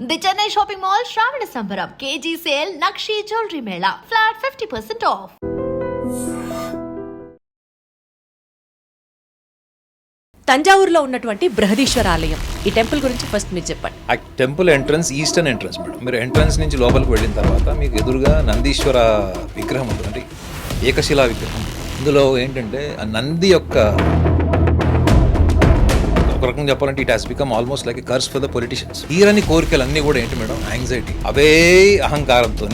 The Chennai shopping mall శ్రావణ సంబరం KG sale నక్షి జ్యువెలరీ మేళా ఫ్లాట్ 50% ఆఫ్. తంజావూరులో ఉన్నటువంటి బృహదీశ్వర ఆలయం, ఈ టెంపుల్ గురించి ఫస్ట్ మీరు చెప్పండి. ఆ temple entrance eastern entrance madam. మీరు ఎంట్రన్స్ నుంచి లోపలికి వెళ్ళిన తర్వాత మీకు ఎదురుగా నందీశ్వర విగ్రహం ఉంటుంది, అంటే ఏకశిలా విగ్రహం. ఇందులో ఏంటంటే ఆ నంది యొక్క ఒక రకంగా చెప్పాలంటే it has become almost like a curse for the politicians. తీరని కోరికలు అన్నీ కూడా ఏంటి మేడం, యాంగ్జైటీ. అవే అహంకారంతో,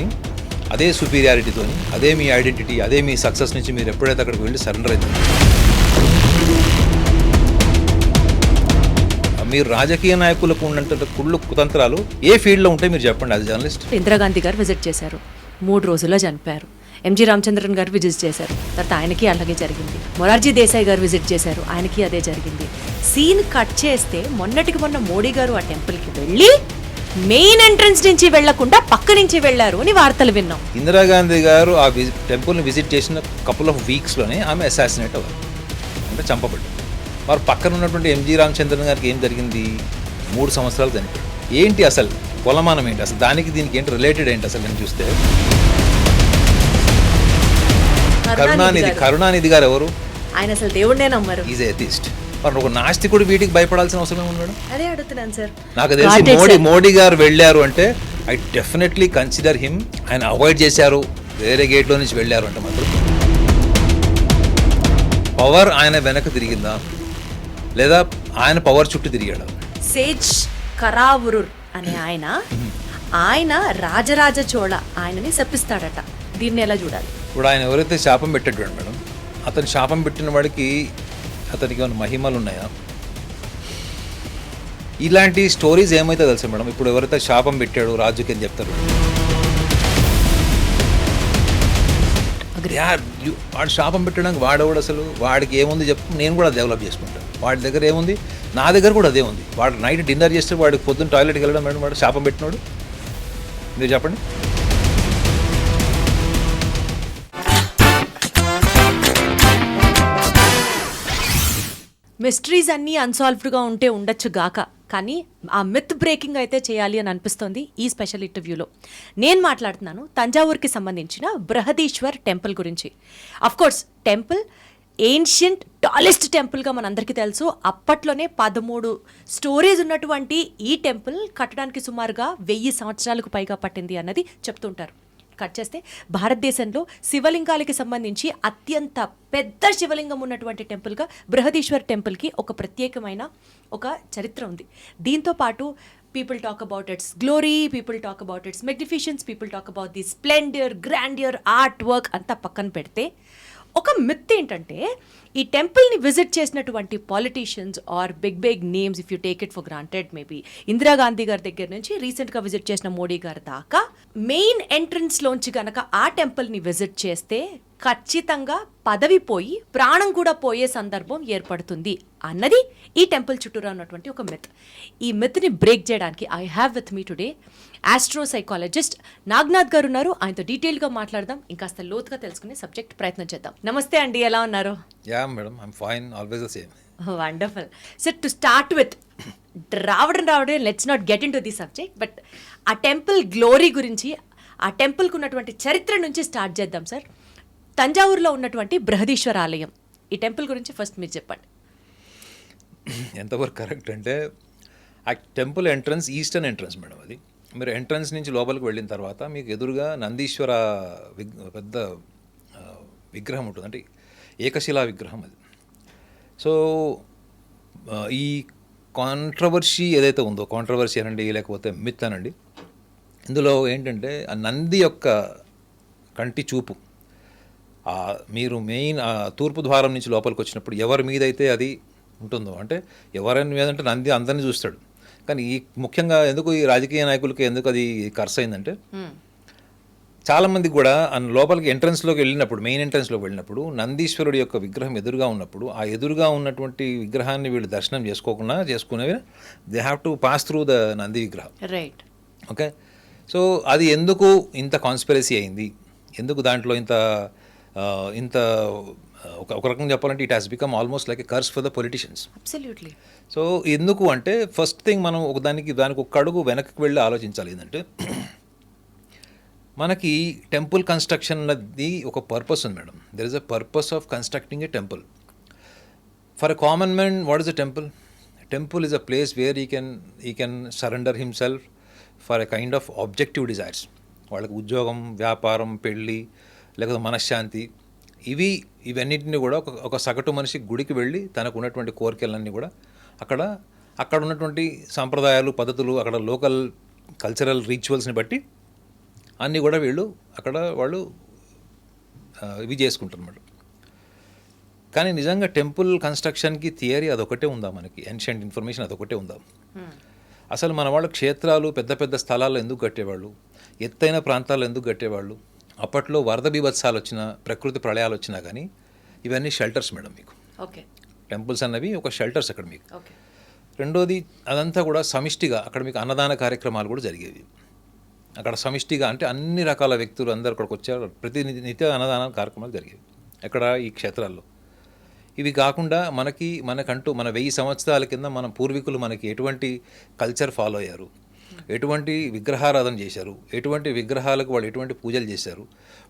అదే సుపీరియారిటీతో, అదే మీ ఐడెంటిటీ, అదే మీ సక్సెస్ నుంచి మీరు ఎప్పుడైతే అక్కడికి వెళ్ళి సరెండర్ అవుతుంది. మీరు రాజకీయ నాయకులకు ఉన్నంత కుళ్ళు కుతంత్రాలు ఏ ఫీల్డ్లో ఉంటే మీరు చెప్పండి. అది జర్నలిస్ట్. ఇందిరాగాంధీ గారు విజిట్ చేశారు, 3 రోజుల్లో చనిపోయారు. ఎంజి రామచంద్రన్ గారు విజిట్ చేశారు, తర్వాత ఆయనకి అలాగే జరిగింది. మొరార్జీ దేశాయ్ గారు విజిట్ చేశారు, ఆయనకి అదే జరిగింది. సీన్ కట్ చేస్తే మొన్నటికి మొన్న మోడీ గారు ఆ టెంపుల్కి వెళ్ళి మెయిన్ ఎంట్రన్స్ నుంచి వెళ్లకుండా పక్క నుంచి వెళ్లారు అని వార్తలు విన్నాం. ఇందిరాగాంధీ గారు ఆ టెంపుల్ని విజిట్ చేసిన కపుల్ ఆఫ్ వీక్స్లోనే ఆమె అసాసినేట్ అవ్వాలి, అంటే చంపబడ్డారు. వారు పక్కన ఉన్నటువంటి ఎంజి రామచంద్రన్ గారికి ఏం జరిగింది, 3 సంవత్సరాలు చనిపోయాడు. ఏంటి అసలు కొలమానం ఏంటి, అసలు దానికి దీనికి ఏంటి రిలేటెడ్ ఏంటి అసలు నేను చూస్తే. కరుణానిధి గారు ఎవరు? ఆయన అసలు దేవుడినే నమ్మరు. Is atheist. మరి ఒక నాస్తికుడు వీటికి భయపడాల్సిన అవసరం ఉన్నాడు? అదే అడుగుతున్నాను సార్. నాకు తెలిసి మోడీ గారు వెళ్ళారు అంటే ఐ డెఫినెట్లీ కన్సిడర్ హిమ్. ఆయన అవాయిడ్ చేశారు, వేరే గేట్లో నుంచి వెళ్ళారు అంటే మాత్రం పవర్ ఆయన వెనక తిరిగిందా లేదా ఆయన పవర్ చుట్టూ తిరిగాడు? సేజ్ కరావురుర్ అనే ఆయన రాజరాజ చోళ ఆయనని శపిస్తాడట. దీన్ని ఎలా చూడాలి? ఇప్పుడు ఆయన ఎవరైతే శాపం పెట్టాడు మేడం, అతను శాపం పెట్టిన వాడికి అతనికి ఏమైనా మహిమలు ఉన్నాయా? ఇలాంటి స్టోరీస్ ఏమైతే తెలుసా మేడం, ఇప్పుడు ఎవరైతే శాపం పెట్టాడు రాజుకి అని చెప్తారు, వాడు శాపం పెట్టడానికి వాడేవాడు అసలు, వాడికి ఏముంది చెప్పు, నేను కూడా డెవలప్ చేసుకుంటాను. వాడి దగ్గర ఏముంది, నా దగ్గర కూడా అదే ఉంది. వాడు నైట్ డిన్నర్ చేస్తే వాడికి పొద్దున్న టాయిలెట్కి వెళ్ళడం మేడం, వాడు శాపం పెట్టినాడు. మీరు చెప్పండి. మిస్టరీస్ అన్నీ అన్సాల్వ్డ్గా ఉంటే ఉండొచ్చు గాక, కానీ ఆ మిత్ బ్రేకింగ్ అయితే చేయాలి అని అనిపిస్తోంది ఈ స్పెషల్ ఇంటర్వ్యూలో. నేను మాట్లాడుతున్నాను తంజావూరుకి సంబంధించిన బృహదీశ్వర్ టెంపుల్ గురించి. అఫ్కోర్స్ టెంపుల్ ఏన్షియంట్ టాలెస్ట్ టెంపుల్గా మనందరికీ తెలుసు. అప్పట్లోనే 13 స్టోరీస్ ఉన్నటువంటి ఈ టెంపుల్ కట్టడానికి సుమారుగా 1000 సంవత్సరాలకు పైగా పట్టింది అన్నది చెప్తుంటారు. కట్ చేస్తే భారతదేశంలో శివలింగాలకి సంబంధించి అత్యంత పెద్ద శివలింగం ఉన్నటువంటి టెంపుల్గా బృహదీశ్వర్ టెంపుల్కి ఒక ప్రత్యేకమైన ఒక చరిత్ర ఉంది. దీంతో పాటు people talk about its glory, people talk about its magnificence, people talk about the splendour, grandeur, art work అంతా పక్కన పెడితే ఒక మిత్ ఏంటంటే, ఈ టెంపుల్ని విజిట్ చేసినటువంటి politicians are big names, if you take it for granted, maybe Indira Gandhi గారి దగ్గర నుంచి రీసెంట్గా విజిట్ చేసిన మోడీ గారి దాకా మెయిన్ ఎంట్రన్స్లోంచి కనుక ఆ టెంపుల్ని విజిట్ చేస్తే ఖచ్చితంగా పదవి పోయి ప్రాణం కూడా పోయే సందర్భం ఏర్పడుతుంది అన్నది ఈ టెంపుల్ చుట్టూరా ఉన్నటువంటి ఒక మిత్. ఈ మిత్ని బ్రేక్ చేయడానికి I have with me today astro psychologist Naganath గారు ఉన్నారు. ఆయనతో డీటెయిల్గా మాట్లాడదాం, ఇంకాస్త లోతుగా తెలుసుకునే సబ్జెక్ట్ ప్రయత్నం చేద్దాం. నమస్తే అండి, ఎలా ఉన్నారు? Yeah madam, I am fine, always the same. Wonderful sir. To start with రావడం let's not get in to the subject, but ఆ టెంపుల్ గ్లోరీ గురించి, ఆ టెంపుల్కి ఉన్నటువంటి చరిత్ర నుంచి స్టార్ట్ చేద్దాం సార్. తంజావూరులో ఉన్నటువంటి బృహదీశ్వర ఆలయం, ఈ టెంపుల్ గురించి ఫస్ట్ మీరు చెప్పండి. ఎంతవరకు కరెక్ట్ అంటే, ఆ temple entrance eastern entrance madam. అది మీరు ఎంట్రన్స్ నుంచి లోపలికి వెళ్ళిన తర్వాత మీకు ఎదురుగా నందీశ్వర పెద్ద విగ్రహం ఉంటుంది, అంటే ఏకశిలా విగ్రహం అది. సో ఈ కాంట్రవర్సీ ఏదైతే ఉందో, కాంట్రవర్సీ అనండి లేకపోతే మిత్ అనండి, ఇందులో ఏంటంటే ఆ నంది యొక్క కంటి చూపు, మీరు మెయిన్ తూర్పు ద్వారం నుంచి లోపలికి వచ్చినప్పుడు ఎవరి మీద అయితే అది ఉంటుందో, అంటే ఎవరి మీద అంటే నంది అందరినీ చూస్తాడు. కానీ ఈ ముఖ్యంగా ఎందుకు ఈ రాజకీయ నాయకులకి ఎందుకు అది కర్స్ అయిందంటే, చాలామందికి కూడా లోపలికి ఎంట్రన్స్లోకి వెళ్ళినప్పుడు, మెయిన్ ఎంట్రన్స్లోకి వెళ్ళినప్పుడు నందీశ్వరుడు యొక్క విగ్రహం ఎదురుగా ఉన్నప్పుడు, ఆ ఎదురుగా ఉన్నటువంటి విగ్రహాన్ని వీళ్ళు దర్శనం చేసుకునేవి they have to pass through the Nandi విగ్రహం. Right, okay. సో అది ఎందుకు ఇంత కాన్స్పిరసీ అయింది, ఎందుకు దాంట్లో ఇంత ఒక రకంగా చెప్పాలంటే it has become almost like a curse for the politicians. Absolutely. So ఎందుకు అంటే ఫస్ట్ థింగ్ మనం దానికి ఒక అడుగు వెనక్కి వెళ్ళి ఆలోచించాలి. ఏంటంటే మనకి టెంపుల్ కన్స్ట్రక్షన్ అన్నది ఒక పర్పస్ ఉంది madam. There is a purpose of constructing A temple. For a common man what is a temple? Temple is a place where he can surrender himself for a kind of objective desires. వాళ్ళకి ఉద్యోగం, వ్యాపారం, పెళ్ళి, లేకపోతే మనశ్శాంతి, ఇవన్నింటినీ కూడా ఒక సగటు మనిషి గుడికి వెళ్ళి తనకు ఉన్నటువంటి కోరికలన్నీ కూడా అక్కడ ఉన్నటువంటి సాంప్రదాయాలు, పద్ధతులు, అక్కడ లోకల్ కల్చరల్ రిచువల్స్ని బట్టి అన్నీ కూడా వాళ్ళు ఇవి చేసుకుంటారు అన్నమాట. కానీ నిజంగా టెంపుల్ కన్స్ట్రక్షన్కి థియరీ అదొకటే ఉందా? మనకి ఏన్షియంట్ ఇన్ఫర్మేషన్ అదొకటే ఉందా? అసలు మన వాళ్ళు క్షేత్రాలు పెద్ద పెద్ద స్థలాల్లో ఎందుకు కట్టేవాళ్ళు? ఎత్తైన ప్రాంతాల్లో ఎందుకు కట్టేవాళ్ళు? అప్పట్లో వరద బీభత్సాలు వచ్చినా, ప్రకృతి ప్రళయాలు వచ్చినా కానీ ఇవన్నీ షెల్టర్స్ మేడం మీకు. ఓకే. టెంపుల్స్ అన్నవి ఒక షెల్టర్స్ అక్కడ మీకు. ఓకే. రెండోది అదంతా కూడా సమిష్టిగా అక్కడ మీకు అన్నదాన కార్యక్రమాలు కూడా జరిగేవి. అక్కడ సమిష్టిగా అంటే అన్ని రకాల వ్యక్తులు అందరు అక్కడికి వచ్చారు. నిత్య అన్నదాన కార్యక్రమాలు జరిగేవి ఎక్కడ? ఈ క్షేత్రాల్లో. ఇవి కాకుండా మనకంటూ మన 1000 సంవత్సరాల కింద మన పూర్వీకులు మనకి ఎటువంటి కల్చర్ ఫాలో అయ్యారు, ఎటువంటి విగ్రహారాధన చేశారు, ఎటువంటి విగ్రహాలకు వాళ్ళు ఎటువంటి పూజలు చేశారు,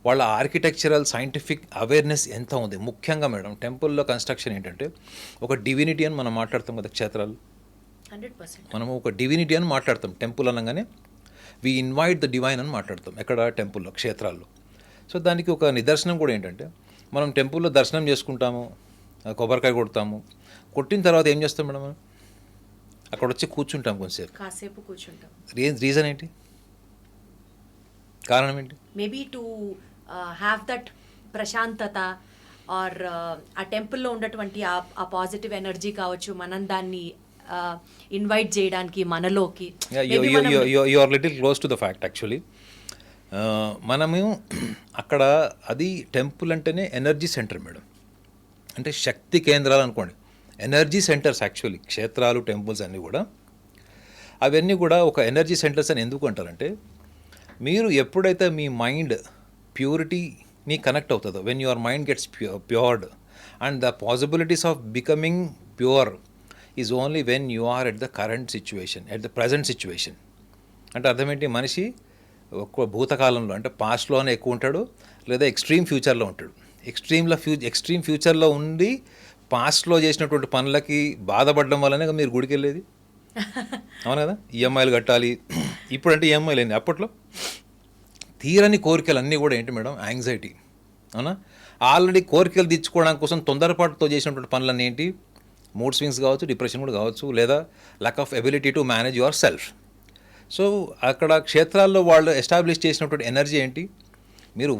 వాళ్ళ ఆర్కిటెక్చరల్ సైంటిఫిక్ అవేర్నెస్ ఎంత ఉంది. ముఖ్యంగా మేడం టెంపుల్లో కన్స్ట్రక్షన్ ఏంటంటే ఒక డివినిటీ అని మనం మాట్లాడతాం కదా క్షేత్రాలు. 100%. మనము ఒక డివినిటీ అని మాట్లాడతాం. టెంపుల్ అనగానే వి ఇన్వైట్ ద డివైన్ అని మాట్లాడతాం ఎక్కడ? టెంపుల్లో, క్షేత్రాల్లో. సో దానికి ఒక నిదర్శనం కూడా ఏంటంటే మనం టెంపుల్లో దర్శనం చేసుకుంటాము, కొబ్బరికాయ కొడతాము. కొట్టిన తర్వాత ఏం చేస్తాం మేడం? మనం అక్కడ వచ్చి కూర్చుంటాం, కాసేపు కూర్చుంటాం. రీజన్ ఏంటి? కారణం ఏంటి? మేబీ టు హ్యావ్ దట్ ప్రశాంతత ఆర్ ఆ టెంపుల్లో ఉన్నటువంటి ఆ పాజిటివ్ ఎనర్జీ కావచ్చు, మనం దాన్ని ఇన్వైట్ చేయడానికి మనలోకి. You are little close to the fact actually. మనము అక్కడ అది టెంపుల్ అంటేనే ఎనర్జీ సెంటర్ మేడం. అంటే శక్తి కేంద్రాలు అనుకోండి, ఎనర్జీ సెంటర్స్ యాక్చువల్లీ. క్షేత్రాలు, టెంపుల్స్ అన్నీ కూడా అవన్నీ కూడా ఒక ఎనర్జీ సెంటర్స్ అని ఎందుకు అంటారంటే మీరు ఎప్పుడైతే మీ మైండ్ ప్యూరిటీని కనెక్ట్ అవుతుందో, when your mind gets pured and the possibilities of becoming pure is only when you are at the current situation, at the present situation. అంటే అర్థం ఏంటి? మనిషి ఒక్క భూతకాలంలో అంటే పాస్ట్లోనే ఎక్కువ ఉంటాడు, లేదా ఎక్స్ట్రీమ్ ఫ్యూచర్లో ఉంటాడు. ఎక్స్ట్రీమ్ ఫ్యూచర్లో ఉండి పాస్ట్లో చేసినటువంటి పనులకి బాధపడడం వల్లనే మీరు గుడికి వెళ్ళేది. అవును కదా? ఈఎంఐలు కట్టాలి. ఇప్పుడంటే ఈఎంఐలు అయింది. అప్పట్లో తీరని కోరికలు అన్నీ కూడా ఏంటి మేడం? యాంగ్జైటీ. అవునా? ఆల్రెడీ కోరికలు తీర్చుకోవడానికి కోసం తొందరపాటుతో చేసినటువంటి పనులన్నీ ఏంటి? మూడ్ స్వింగ్స్ కావచ్చు, డిప్రెషన్ కూడా కావచ్చు, లేదా lack of ability to manage your self. So అక్కడ క్షేత్రాల్లో వాళ్ళు ఎస్టాబ్లిష్ చేసినటువంటి ఎనర్జీ ఏంటి? మీరు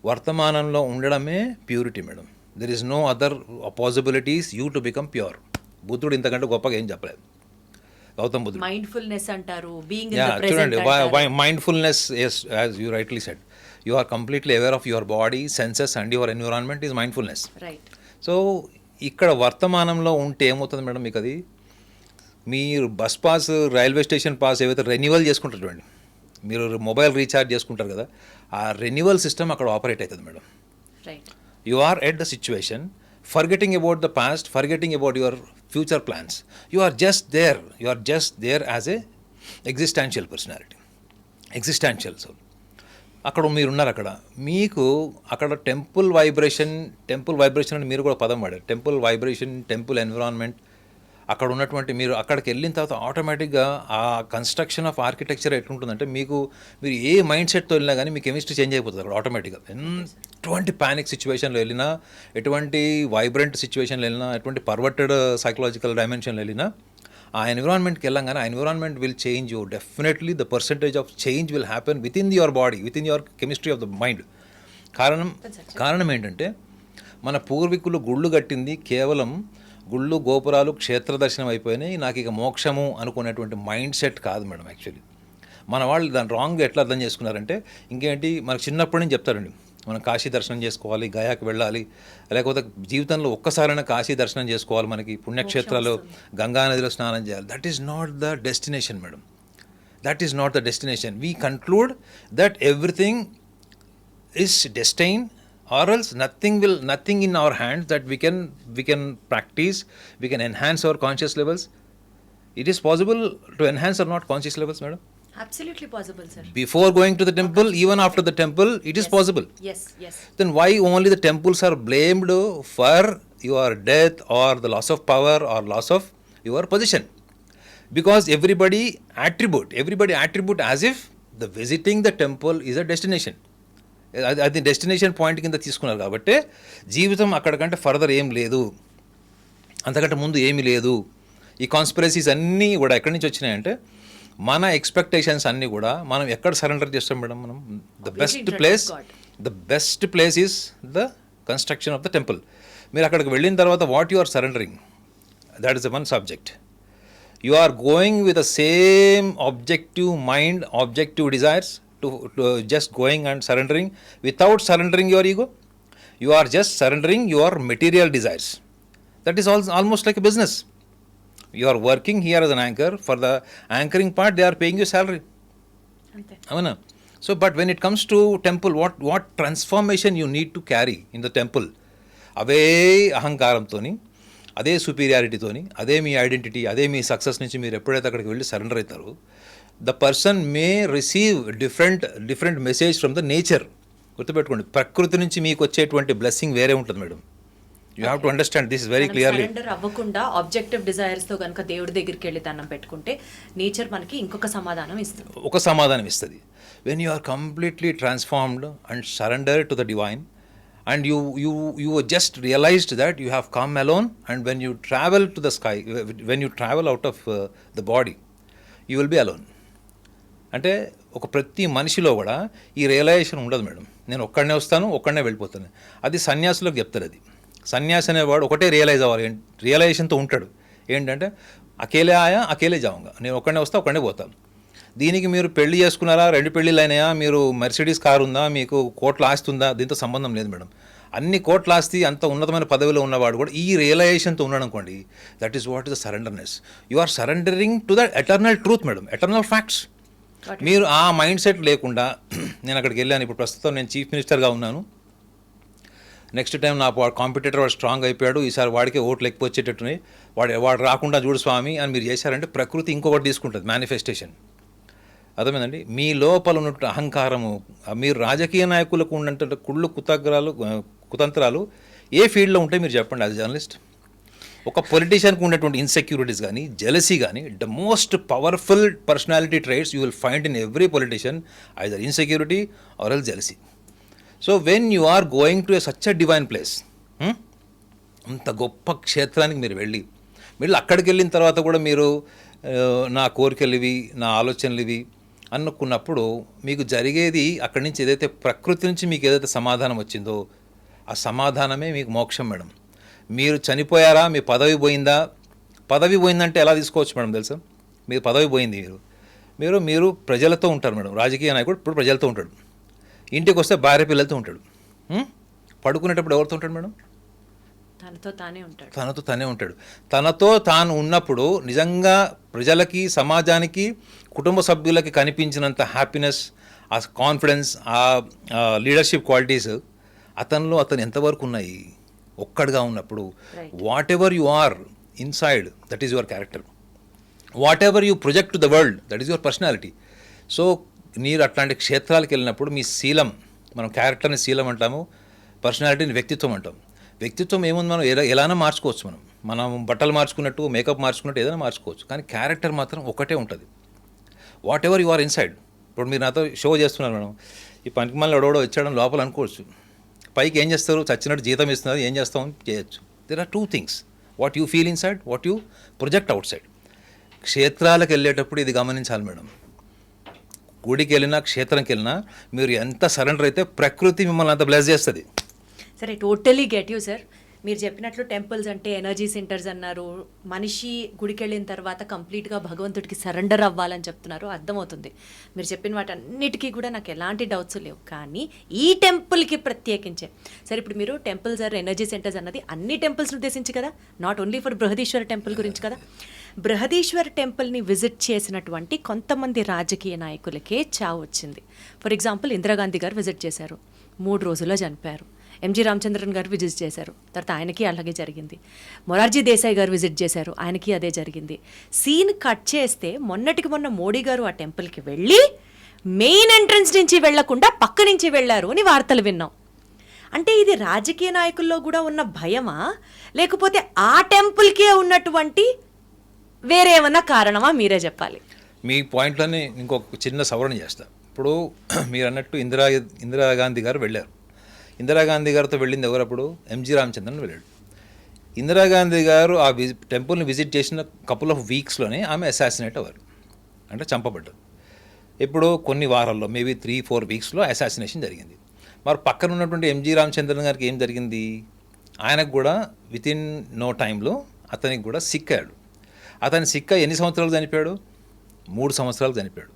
వర్తమానంలో ఉండడమే purity madam. There is no other possibilities you to become pure. బుద్ధుడు ఇంతకంటే గొప్పగా ఏం చెప్పలేదు. గౌతమ్ బుద్ధుడు మైండ్ఫుల్నెస్ అంటారు. చూడండి, mindfulness, as you rightly said, you are completely aware of your body, senses and your environment is mindfulness. Right. So ఇక్కడ వర్తమానంలో ఉంటే ఏమవుతుంది మేడం? మీకు అది మీరు bus pass, railway station pass ఏవైతే రెన్యువల్ చేసుకుంటారు చూడండి, మీరు మొబైల్ రీఛార్జ్ చేసుకుంటారు కదా, ఆ రెన్యువల్ సిస్టమ్ అక్కడ ఆపరేట్ అవుతుంది madam. Right. You are at the situation, forgetting about the past, forgetting about your future plans. You are just there as a existential personality, existential soul. అక్కడ మీరున్నారు. మీకు అక్కడ temple vibration అని మీరు కూడా పదం వాడారు. టెంపుల్ వైబ్రేషన్, టెంపుల్ ఎన్విరాన్మెంట్, అక్కడ ఉన్నటువంటి మీరు అక్కడికి వెళ్ళిన తర్వాత ఆటోమేటిక్గా ఆ కన్స్ట్రక్షన్ ఆఫ్ ఆర్కిటెక్చర్ ఎట్లుంటుందంటే మీరు ఏ మైండ్ సెట్తో వెళ్ళినా కానీ మీ కెమిస్ట్రీ చేంజ్ అయిపోతుంది అక్కడ ఆటోమేటిక్గా. ఎటువంటి ప్యానిక్ సిచ్యువేషన్లో వెళ్ళినా, ఎటువంటి వైబ్రెంట్ సిచ్యువేషన్లో వెళ్ళినా, ఎటువంటి పర్వర్టెడ్ సైకలాజికల్ డైమెన్షన్లో వెళ్ళినా, ఆ ఎన్విరాన్మెంట్కి వెళ్ళంగానే ఆ environment will change you. Definitely the percentage of change will happen with in your body, with in your chemistry of the mind. కారణం ఏంటంటే మన పూర్వీకులు గుళ్ళు కట్టింది కేవలం గుళ్ళు, గోపురాలు, క్షేత్ర దర్శనం అయిపోయినాయి, నాకు ఇక మోక్షము అనుకునేటువంటి మైండ్ సెట్ కాదు మేడం. యాక్చువల్లీ మన వాళ్ళు దాన్ని రాంగ్గా ఎట్లా అర్థం చేసుకున్నారంటే, ఇంకేంటి మనకు చిన్నప్పటి నుంచి చెప్తారండి, మనం కాశీ దర్శనం చేసుకోవాలి, గయాకి వెళ్ళాలి, లేకపోతే జీవితంలో ఒక్కసారైనా కాశీ దర్శనం చేసుకోవాలి, మనకి పుణ్యక్షేత్రాలు, గంగానదిలో స్నానం చేయాలి. That is not the destination madam. That is not the destination. We conclude that everything is destine or else nothing in our hands that we can practice, we can enhance our conscious levels. It is possible to enhance or not conscious levels, madam. Absolutely possible, sir. Before going to the temple, even after the temple, it is possible. Yes. Then why only the temples are blamed for your death or the loss of power or loss of your position? Because everybody attribute as if the visiting the temple is a destination. అది destination point కింద తీసుకున్నారు కాబట్టి జీవితం అక్కడికంటే further ఏం లేదు, అంతకంటే ముందు ఏమీ లేదు. ఈ కాన్స్పిరసీస్ అన్నీ కూడా ఎక్కడి నుంచి వచ్చినాయంటే మన ఎక్స్పెక్టేషన్స్ అన్నీ కూడా మనం ఎక్కడ సరెండర్ చేస్తాం మేడం? మనం the best place is the construction of the temple. మీరు అక్కడికి వెళ్ళిన తర్వాత what you are surrendering, that is the one subject. You are going with the same objective mind, objective desires to just going and surrendering without surrendering your ego. You are just surrendering your material desires. That is almost like a business. You are working here as an anchor. For the anchoring part, they are paying you salary. Avana. So, but when it comes to temple, what transformation you need to carry in the temple? అవే అహంకారంతోని, అదే సుపీరియారిటీతోని, అదే మీ identity, అదే మీ success నుంచి మీరు ఎప్పుడైతే అక్కడికి వెళ్ళి surrender అవుతారో, the person may receive different message from the nature. గుర్తుపెట్టుకోండి, ప్రకృతి నుంచి మీకు వచ్చేటువంటి బ్లెస్సింగ్ వేరే ఉంటుంది madam. You have to understand this very clearly. Surrender అవ్వకుండా ఆబ్జెక్టివ్ డిజైర్స్ తో కనుక దేవుడి దగ్గరికి వెళ్ళి దండం పెట్టుకుంటే నేచర్ మనకి ఇంకొక సమాధానం ఇస్తుంది, ఒక సమాధానం ఇస్తుంది. When you are completely transformed and surrender to the divine and you just realized that you have come alone, and when you travel to the sky, when you travel out of the body, you will be alone. అంటే ఒక ప్రతి మనిషిలో కూడా ఈ realisation ఉండదు madam. నేను ఒక్కడనే వస్తాను, ఒక్కడనే వెళ్ళిపోతాను. అది సన్యాసులకు చెప్తారు. అది సన్యాసి అనేవాడు ఒకటే రియలైజ్ అవ్వాలి, రియలైజేషన్తో ఉంటాడు. ఏంటంటే అకేలే ఆయా అకేలే జావుగా, నేను ఒక్కడనే వస్తా, ఒక్కడనే పోతాను. దీనికి మీరు పెళ్లి చేసుకున్నారా, 2 పెళ్ళిళ్ళు అయినాయా, మీరు మెర్సిడీస్ కారు ఉందా, మీకు కోట్ల ఆస్తి ఉందా, దీంతో సంబంధం లేదు మేడం. అన్ని కోట్ల ఆస్తి, అంత ఉన్నతమైన పదవిలో ఉన్నవాడు కూడా ఈ రియలైజేషన్తో ఉన్నాడు అనుకోండి, that is what is the surrenderness. You are surrendering to the eternal truth madam, eternal facts. మీరు ఆ మైండ్ సెట్ లేకుండా నేను అక్కడికి వెళ్ళాను, ఇప్పుడు ప్రస్తుతం నేను చీఫ్ మినిస్టర్గా ఉన్నాను, నెక్స్ట్ టైం నా కాంపిటేటర్ వాడు స్ట్రాంగ్ అయిపోయాడు, ఈసారి వాడికే ఓట్లు ఎక్కువ వచ్చేటట్టున్నాయి, వాడు రాకుండా చూడు స్వామి అని మీరు చేశారంటే ప్రకృతి ఇంకొకటి తీసుకుంటుంది, మేనిఫెస్టేషన్. అర్థమైందండి? మీ లోపల ఉన్నటువంటి అహంకారము, మీరు రాజకీయ నాయకులకు ఉన్నటువంటి కుతంత్రాలు ఏ ఫీల్డ్లో ఉంటే మీరు చెప్పండి. యాజ్ జర్నలిస్ట్ ఒక పొలిటీషియన్కి ఉన్నటువంటి ఇన్సెక్యూరిటీస్ కానీ, జెలసీ కానీ, the most powerful personality traits you will find in every politician, either insecurity or ఎల్ jealousy. So when you are going to such a divine place, అంత గొప్ప క్షేత్రానికి మీరు వెళ్ళి అక్కడికి వెళ్ళిన తర్వాత కూడా మీరు నా కోరికలు ఇవి, నా ఆలోచనలు ఇవి అనుకున్నప్పుడు మీకు జరిగేది అక్కడి నుంచి ఏదైతే ప్రకృతి నుంచి మీకు ఏదైతే సమాధానం వచ్చిందో ఆ సమాధానమే మీకు మోక్షం మేడం. మీరు చనిపోయారా, మీ పదవి పోయిందా? పదవి పోయిందంటే ఎలా తీసుకోవచ్చు మేడం తెలుసా? మీరు పదవి పోయింది, మీరు ప్రజలతో ఉంటారు మేడం. రాజకీయ నాయకుడు ఇప్పుడు ప్రజలతో ఉంటాడు, ఇంటికి వస్తే భార్య పిల్లలతో ఉంటాడు, పడుకునేటప్పుడు ఎవరితో ఉంటాడు మేడం? తనతో తానే ఉంటాడు. తనతో తాను ఉన్నప్పుడు నిజంగా ప్రజలకి, సమాజానికి, కుటుంబ సభ్యులకి కనిపించినంత హ్యాపీనెస్, ఆ కాన్ఫిడెన్స్, ఆ లీడర్షిప్ క్వాలిటీస్ అతను ఎంతవరకు ఉన్నాయి? ఒక్కడిగా ఉన్నప్పుడు whatever you are inside, that is your character. Whatever you project to the world, that is your personality. So మీరు అట్లాంటి క్షేత్రాలకు వెళ్ళినప్పుడు మీ శీలం, మనం క్యారెక్టర్ని శీలం అంటాము, పర్సనాలిటీని వ్యక్తిత్వం అంటాం. వ్యక్తిత్వం ఏముంది, మనం ఎలానో మార్చుకోవచ్చు. మనం బట్టలు మార్చుకున్నట్టు, మేకప్ మార్చుకున్నట్టు ఏదైనా మార్చుకోవచ్చు, కానీ క్యారెక్టర్ మాత్రం ఒకటే ఉంటుంది. Whatever you are inside. ఇప్పుడు మీరు నాతో షో చేస్తున్నారు మేడం, ఈ పనికి మళ్ళీ ఎవడో వచ్చాడని లోపల అనుకోవచ్చు, పైకి ఏం చేస్తారు, చచ్చినట్టు జీతం ఇస్తున్నారు, ఏం చేస్తామని చేయొచ్చు. There are 2 things, what you feel inside, what you project outside. క్షేత్రాలకు వెళ్ళేటప్పుడు ఇది గమనించాలి మేడం. గుడికి వెళ్ళినా, క్షేత్రంకి వెళ్ళినా మీరు ఎంత సరెండర్ అయితే ప్రకృతి మిమ్మల్ని అంత బ్లెస్ చేస్తుంది. సరే, టోటలీ గెట్ యూ సార్. మీరు చెప్పినట్లు టెంపుల్స్ అంటే ఎనర్జీ సెంటర్స్ అన్నారు, మనిషి గుడికి వెళ్ళిన తర్వాత కంప్లీట్గా భగవంతుడికి సరెండర్ అవ్వాలని చెప్తున్నారు, అర్థమవుతుంది. మీరు చెప్పిన వాటన్నిటికీ కూడా నాకు ఎలాంటి డౌట్స్ లేవు. కానీ ఈ టెంపుల్కి ప్రత్యేకించే సరే, ఇప్పుడు మీరు టెంపుల్స్ ఆర్ ఎనర్జీ సెంటర్స్ అన్నది అన్ని టెంపుల్స్ని ఉద్దేశించి కదా, not only for Brihadeeswara temple గురించి కదా. బృహదీశ్వర టెంపుల్ని విజిట్ చేసినటువంటి కొంతమంది రాజకీయ నాయకులకే చావు వచ్చింది. ఫర్ ఎగ్జాంపుల్ ఇందిరాగాంధీ గారు విజిట్ చేశారు, 3 రోజుల్లో చనిపోయారు. ఎంజి రామచంద్రన్ గారు విజిట్ చేశారు, తర్వాత ఆయనకి అలాగే జరిగింది. మొరార్జీ దేశాయ్ గారు విజిట్ చేశారు, ఆయనకి అదే జరిగింది. సీన్ కట్ చేస్తే మొన్నటికి మొన్న మోడీ గారు ఆ టెంపుల్కి వెళ్ళి మెయిన్ ఎంట్రన్స్ నుంచి వెళ్లకుండా పక్క నుంచి వెళ్ళారు అని వార్తలు విన్నాం. అంటే ఇది రాజకీయ నాయకుల్లో కూడా ఉన్న భయమా, లేకపోతే ఆ టెంపుల్కే ఉన్నటువంటి వేరే ఏమన్నా కారణమా? మీరే చెప్పాలి. మీ పాయింట్లోనే ఇంకొక చిన్న సవరణ చేస్తా. ఇప్పుడు మీరు అన్నట్టు ఇందిరాగాంధీ గారు వెళ్ళారు. ఇందిరాగాంధీ గారితో వెళ్ళింది ఎవరప్పుడు? ఎంజి రామచంద్రన్ వెళ్ళాడు. ఇందిరాగాంధీ గారు ఆ టెంపుల్ని విజిట్ చేసిన కపుల్ ఆఫ్ వీక్స్లోనే ఆమె అసాసినేట్ అవ్వారు, అంటే చంపబడ్డారు. ఇప్పుడు కొన్ని వారాల్లో మేబీ 3-4 వీక్స్లో అసాసినేషన్ జరిగింది. మరి పక్కన ఉన్నటువంటి ఎంజి రామచంద్రన్ గారికి ఏం జరిగింది? ఆయనకు కూడా వితిన్ నో టైంలో అతనికి కూడా సిక్కాడు. అతని సిక్క ఎన్ని సంవత్సరాలు చనిపోయాడు? 3 సంవత్సరాలు చనిపోయాడు.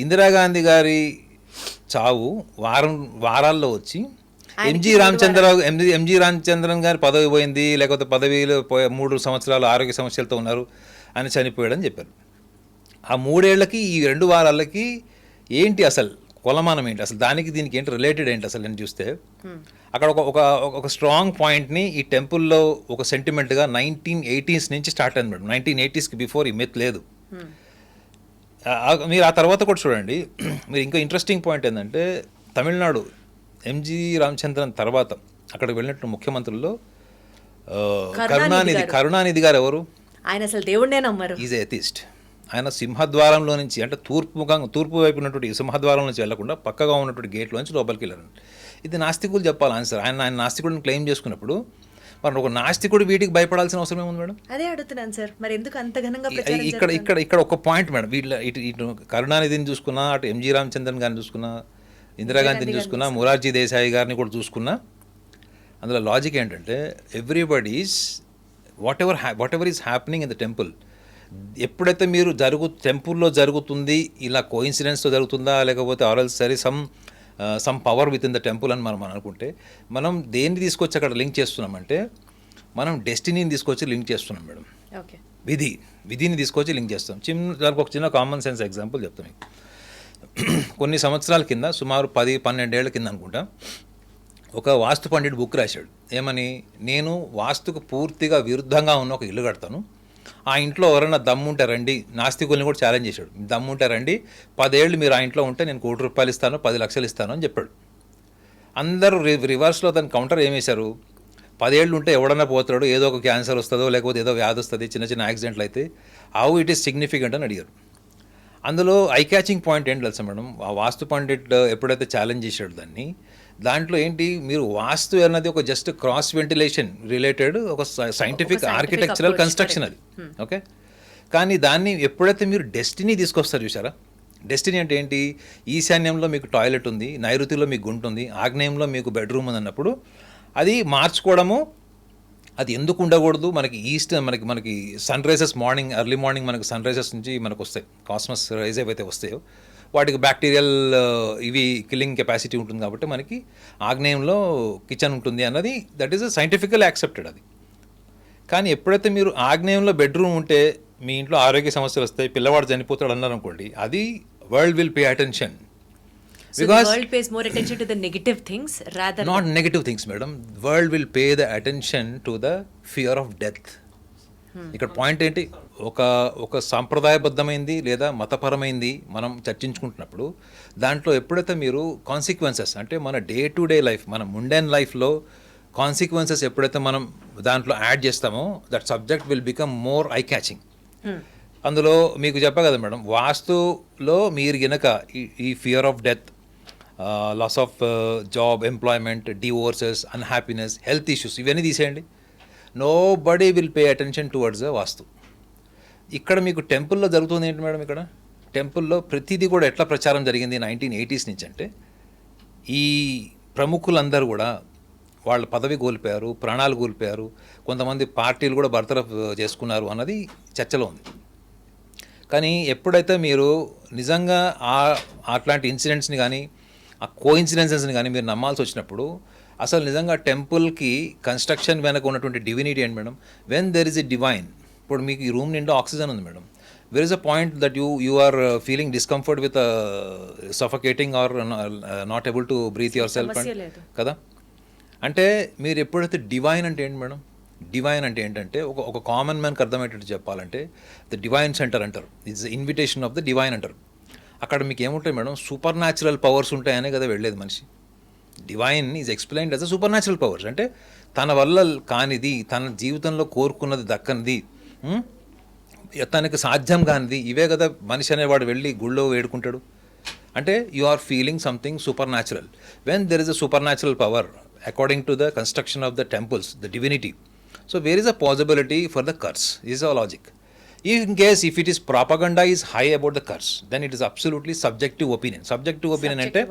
ఇందిరాగాంధీ గారి చావు వారాల్లో వచ్చి ఎంజి రామచంద్రన్ గారి పదవి పోయింది, లేకపోతే పదవిలో 3 సంవత్సరాలు ఆరోగ్య సమస్యలతో ఉన్నారు అని చనిపోయాడని చెప్పారు. ఆ 3 ఏళ్లకి ఈ 2 వారాలకి ఏంటి అసలు కొలమానం ఏంటి? అసలు దానికి దీనికి ఏంటి రిలేటెడ్ ఏంటి అసలు అని చూస్తే అక్కడ ఒక స్ట్రాంగ్ పాయింట్ని ఈ టెంపుల్లో ఒక సెంటిమెంట్గా 1980s నుంచి స్టార్ట్ అయింది మేడం. 1980sకి బిఫోర్ ఈ మిత్ లేదు. మీరు ఆ తర్వాత కూడా చూడండి. మీరు ఇంకా ఇంట్రెస్టింగ్ పాయింట్ ఏంటంటే తమిళనాడు ఎంజి రామచంద్రన్ తర్వాత అక్కడికి వెళ్ళినట్టు ముఖ్యమంత్రుల్లో కరుణానిధి గారు ఎవరు? ఆయన అసలు దేవుడినే నమ్మరు. Is atheist. ఆయన సింహద్వారంలో నుంచి, అంటే తూర్పు వైపు ఉన్నటువంటి సింహద్వారం నుంచి వెళ్లకుండా పక్కగా ఉన్నటువంటి గేట్లో నుంచి లోపలికి వెళ్ళారు. ఇది నాస్తికులు చెప్పాలి ఆన్సర్. ఆయన నాస్తికుడిని క్లెయిమ్ చేసుకున్నప్పుడు మరి ఒక నాస్తికుడు వీటికి భయపడాల్సిన అవసరం ఏముంది మేడం? అదే అడుగుతున్నాను సార్, మరి ఎందుకు అంత ఘనంగా ఇక్కడ ఒక పాయింట్ మేడం. ఇటు కరుణానిధిని చూసుకున్నా, అటు ఎంజి రామచంద్రన్ గారిని చూసుకున్నా, ఇందిరాగాంధీని చూసుకున్నా, మొరార్జీ దేశాయ్ గారిని కూడా చూసుకున్నా, అందులో లాజిక్ ఏంటంటే everybody's what ever is happening in the temple, ఎప్పుడైతే మీరు టెంపుల్లో జరుగుతుంది ఇలా కోఇన్సిడెన్స్తో జరుగుతుందా, లేకపోతే ఆర్ఎల్స్ సరే some power with in the temple అని మనం అనుకుంటే, మనం దేన్ని తీసుకొచ్చి అక్కడ లింక్ చేస్తున్నామంటే మనం డెస్టినీని తీసుకొచ్చి లింక్ చేస్తున్నాం మేడం. ఓకే, విధిని తీసుకొచ్చి లింక్ చేస్తాం. దానికి ఒక చిన్న కామన్ సెన్స్ ఎగ్జాంపుల్ చెప్తాను మీకు. కొన్ని సంవత్సరాల కింద, సుమారు 10-12 ఏళ్ల కింద అనుకుంటా, ఒక వాస్తు పండితుడు బుక్ రాశాడు. ఏమని? నేను వాస్తుకు పూర్తిగా విరుద్ధంగా ఉన్న ఒక ఇల్లు కడతాను, ఆ ఇంట్లో ఎవరైనా దమ్ముంటే రండి. నాస్తికుల్ని కూడా ఛాలెంజ్ చేశాడు. దమ్ముంటే రండి, 10 ఏళ్ళు మీరు ఆ ఇంట్లో ఉంటే నేను ₹1,00,00,000 ఇస్తాను, 10 లక్షలు ఇస్తాను అని చెప్పాడు. అందరూ రివర్స్లో దాని కౌంటర్ ఏమేశారు? 10 ఏళ్ళు ఉంటే ఎవడన్నా పోతాడు, ఏదో ఒక క్యాన్సర్ వస్తుందో, లేకపోతే ఏదో వ్యాధి వస్తుంది, చిన్న యాక్సిడెంట్లు అయితే, హౌ ఇట్ ఈస్ సిగ్నిఫికెంట్ అని అడిగారు. అందులో ఐ క్యాచింగ్ పాయింట్ ఏంటి తెలుసా మేడం? ఆ వాస్తు పండిట్ ఎప్పుడైతే ఛాలెంజ్ చేశాడు దాంట్లో ఏంటి, మీరు వాస్తు అన్నది ఒక జస్ట్ క్రాస్ వెంటిలేషన్ రిలేటెడ్ ఒక సైంటిఫిక్ ఆర్కిటెక్చరల్ కన్స్ట్రక్షన్ అది, ఓకే. కానీ దాన్ని ఎప్పుడైతే మీరు డెస్టినీ తీసుకొస్తారు చూసారా, డెస్టినీ అంటే ఏంటి? ఈశాన్యంలో మీకు టాయిలెట్ ఉంది, నైరుతిలో మీకు గుంట ఉంది, ఆగ్నేయంలో మీకు బెడ్రూమ్ ఉంది అన్నప్పుడు అది మార్చుకోవడము, అది ఎందుకు ఉండకూడదు? మనకి మనకి సన్ రైజెస్ ఎర్లీ మార్నింగ్ మనకి సన్ రైజెస్ నుంచి మనకు వస్తాయి, కాస్మస్ రైజ్ ఏవైతే వస్తాయో వాటికి బ్యాక్టీరియల్ ఇవి కిల్లింగ్ కెపాసిటీ ఉంటుంది కాబట్టి మనకి ఆగ్నేయంలో కిచెన్ ఉంటుంది అన్నది దట్ ఈస్ సైంటిఫికల్ యాక్సెప్టెడ్ అది. కానీ ఎప్పుడైతే మీరు ఆగ్నేయంలో బెడ్రూమ్ ఉంటే మీ ఇంట్లో ఆరోగ్య సమస్యలు వస్తాయి, పిల్లవాడు చనిపోతాడు అన్నారు అనుకోండి, అది world will pay attention. Because the world pays more attention to the negative things rather not negative things madam, world will pay the attention to the fear of death. ఇక్కడ పాయింట్ ఏంటి? ఒక సాంప్రదాయబద్ధమైంది లేదా మతపరమైంది మనం చర్చించుకుంటున్నప్పుడు దాంట్లో ఎప్పుడైతే మీరు కాన్సిక్వెన్సెస్, అంటే మన డే టు డే లైఫ్, మన ముండెన్ లైఫ్లో కాన్సిక్వెన్సెస్ ఎప్పుడైతే మనం దాంట్లో యాడ్ చేస్తామో that subject will become more eye catching. అందులో మీకు చెప్పా కదా మేడం, వాస్తులో మీరు గనక ఈ fear of death, loss of job, employment, divorces, unhappiness, health issues ఇవన్నీ తీసేయండి, nobody will pay attention towards the vastu. ఇక్కడ మీకు టెంపుల్లో జరుగుతుంది ఏంటి మేడం? ఇక్కడ టెంపుల్లో ప్రతిదీ కూడా ఎట్లా ప్రచారం జరిగింది 1980s నుంచి అంటే, ఈ ప్రముఖులందరూ కూడా వాళ్ళ పదవి కోల్పోయారు, ప్రాణాలు కోల్పోయారు, కొంతమంది పార్టీలు కూడా బర్తరఫ్ చేసుకున్నారు అన్నది చర్చలో ఉంది. కానీ ఎప్పుడైతే మీరు నిజంగా అట్లాంటి ఇన్సిడెంట్స్ని కానీ ఆ కోఇన్సిడెన్సెస్ని కానీ మీరు నమ్మాల్సి వచ్చినప్పుడు అసలు నిజంగా టెంపుల్కి కన్స్ట్రక్షన్ వెనక ఉన్నటువంటి డివినిటీ ఏంటి madam? When there is a divine, ఇప్పుడు మీకు ఈ రూమ్ నిండా ఆక్సిజన్ ఉంది madam, where is a point that you are feeling discomfort with suffocating or not able to breathe your self కదా. అంటే మీరు ఎప్పుడైతే డివైన్ అంటే ఏంటి మేడం, డివైన్ అంటే ఏంటంటే ఒక కామన్ మ్యాన్కి అర్థమయ్యేటట్టు చెప్పాలంటే ద డివైన్ సెంటర్ అంటారు, it's the invitation of the divine అంటారు. అక్కడ మీకు ఏముంటాయి మేడం, సూపర్ న్యాచురల్ పవర్స్ ఉంటాయనే కదా వెళ్ళేది మనిషి. Divine is explained as a super natural powers, అంటే తన వల్ల కానిది, తన జీవితంలో కోరుకున్నది దక్కనిది, తనకు సాధ్యం కానిది, ఇవే కదా మనిషి అనేవాడు వెళ్ళి గుళ్ళో వేడుకుంటాడు. అంటే you are feeling something super natural. When there is a super natural power according to the construction of the temples, the divinity, so there is a possibility for the curse. This is our logic. In case if it is propaganda is high about the curse, then it is absolutely subjective opinion. Subjective opinion అంటే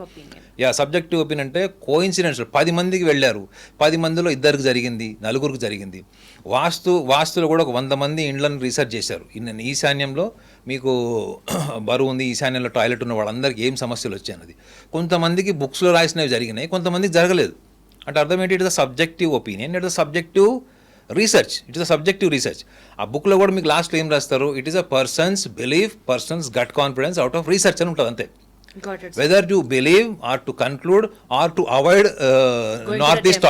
subjective opinion అంటే coincidence. 10 మందికి వెళ్ళారు, 10 మందిలో 2కి జరిగింది, 4కి జరిగింది. వాస్తులో కూడా ఒక 100 మంది ఇండ్లను రీసెర్చ్ చేశారు. ఈశాన్యంలో మీకు బరువు ఉంది, ఈశాన్యంలో టాయిలెట్ ఉన్న వాళ్ళందరికీ ఏం సమస్యలు వచ్చాయి అన్నది. కొంతమందికి బుక్స్లో రాసినవి జరిగినాయి, కొంతమందికి జరగలేదు. అంటే అర్థం ఏంటి, it is a subjective opinion, it is a subjective research, it is a subjective research. ఆ బుక్లో కూడా మీకు లాస్ట్లో ఏం రాస్తారు, it is a person's believe, person's got confidence out of research అని ఉంటుంది అంతే. Whether to believe or to conclude or to avoid north east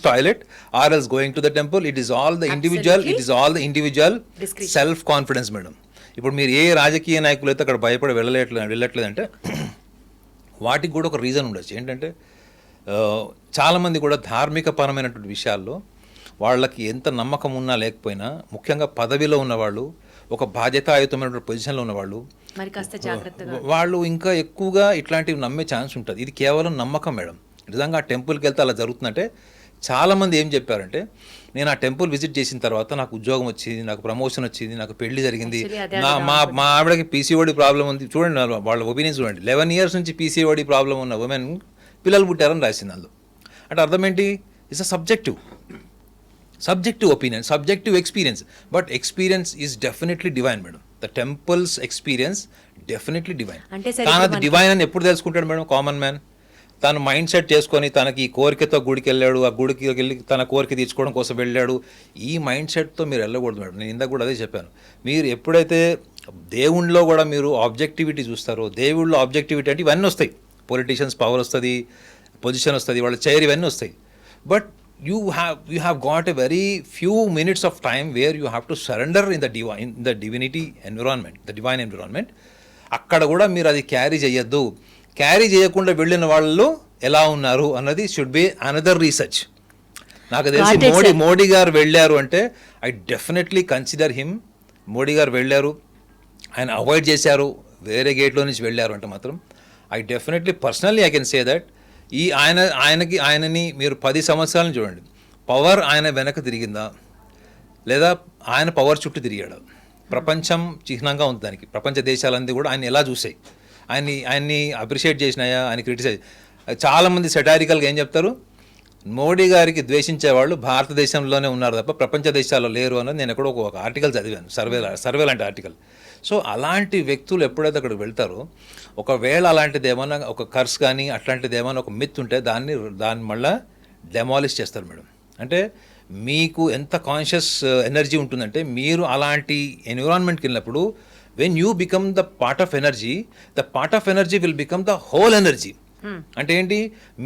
toilet or else going to the temple, it is all the individual, it is all the individual self confidence madam. ఇప్పుడు మీరు ఏ రాజకీయ నాయకులు అయితే అక్కడ భయపడి వెళ్ళట్లేదంటే వాటికి కూడా ఒక రీజన్ ఉండొచ్చు. ఏంటంటే చాలామంది కూడా ధార్మిక పరమైనటువంటి విషయాల్లో వాళ్ళకి ఎంత నమ్మకం ఉన్నా లేకపోయినా, ముఖ్యంగా పదవిలో ఉన్నవాళ్ళు, ఒక బాధ్యతాయుతమైనటువంటి పొజిషన్లో ఉన్నవాళ్ళు, మరి కాస్త జాగ్రత్తగా వాళ్ళు ఇంకా ఎక్కువగా ఇట్లాంటివి నమ్మే ఛాన్స్ ఉంటుంది. ఇది కేవలం నమ్మకం మేడం. నిజంగా ఆ టెంపుల్కి వెళ్తే అలా జరుగుతుందంటే, చాలామంది ఏం చెప్పారంటే, నేను ఆ టెంపుల్ విజిట్ చేసిన తర్వాత నాకు ఉద్యోగం వచ్చింది, నాకు ప్రమోషన్ వచ్చింది, నాకు పెళ్లి జరిగింది, మా ఆవిడకి పీసీఓడి ప్రాబ్లం ఉంది. చూడండి వాళ్ళ ఒపీనియన్ చూడండి, 11 years నుంచి పీసీఓడి ప్రాబ్లం ఉన్న ఉమెన్ పిల్లలు పుట్టారని రాసింది అందులో. అంటే అర్థం ఏంటి, it's a subjective opinion, subjective experience, but experience is definitely divine madam. The temple's experience definitely divine. తానది డివైన్ అని ఎప్పుడు తెలుసుకుంటాడు మేడం కామన్ మ్యాన్? తను మైండ్ సెట్ చేసుకొని తనకి కోరికతో గుడికి వెళ్ళాడు, ఆ గుడికి వెళ్ళి తన కోరిక తీర్చుకోవడం కోసం వెళ్ళాడు. ఈ మైండ్ సెట్తో మీరు వెళ్ళకూడదు మేడం. నేను ఇందాక కూడా అదే చెప్పాను. మీరు ఎప్పుడైతే దేవుణ్ణిలో కూడా మీరు ఆబ్జెక్టివిటీ చూస్తారో, దేవుళ్ళలో ఆబ్జెక్టివిటీ అంటే ఇవన్నీ వస్తాయి. పొలిటీషియన్స్ పవర్ వస్తుంది, పొజిషన్ వస్తుంది, వాళ్ళ చైర్, ఇవన్నీ వస్తాయి. But you have got a very few minutes of time where you have to surrender in the divinity environment, the divine environment. అక్కడ కూడా మీరు అది క్యారీ చేయొద్దు. క్యారీ చేయకుండా వెళ్ళిన వాళ్ళు ఎలా ఉన్నారు అన్నది షుడ్ బి అనదర్ రీసెర్చ్. నాకు తెలిసి మోడీ గారు వెళ్ళారు అంటే I definitely consider him. Modi గారు వెళ్ళారు, ఆయన అవాయిడ్ చేశారు, వేరే గేట్లో నుంచి వెళ్ళారు అంటే మాత్రం I definitely personally I can say that ఆయనని మీరు 10 సంవత్సరాలను చూడండి, పవర్ ఆయన వెనక తిరిగిందా లేదా ఆయన పవర్ చుట్టూ తిరిగాడు? ప్రపంచం చిహ్నంగా ఉంది దానికి. ప్రపంచ దేశాలన్నీ కూడా ఆయన ఎలా చూసాయి, ఆయన్ని అప్రిషియేట్ చేసినాయా, ఆయన క్రిటిసైజ్. చాలామంది సెటారికల్గా ఏం చెప్తారు, మోడీ గారికి ద్వేషించేవాళ్ళు భారతదేశంలోనే ఉన్నారు తప్ప ప్రపంచ దేశాల్లో లేరు అన్నది నేను ఎక్కడో ఒక ఆర్టికల్ చదివాను, సర్వే లాంటి ఆర్టికల్. సో అలాంటి వ్యక్తులు ఎప్పుడైతే అక్కడికి వెళ్తారో, ఒకవేళ అలాంటిది ఏమన్నా ఒక కర్స్ కానీ అట్లాంటిది ఏమైనా ఒక మిత్ ఉంటే దాన్ని మళ్ళీ డెమాలిష్ చేస్తారు మేడం. అంటే మీకు ఎంత కాన్షియస్ ఎనర్జీ ఉంటుందంటే, మీరు అలాంటి ఎన్విరాన్మెంట్కి వెళ్ళినప్పుడు when you become the part of energy will become the whole energy. అంటే ఏంటి,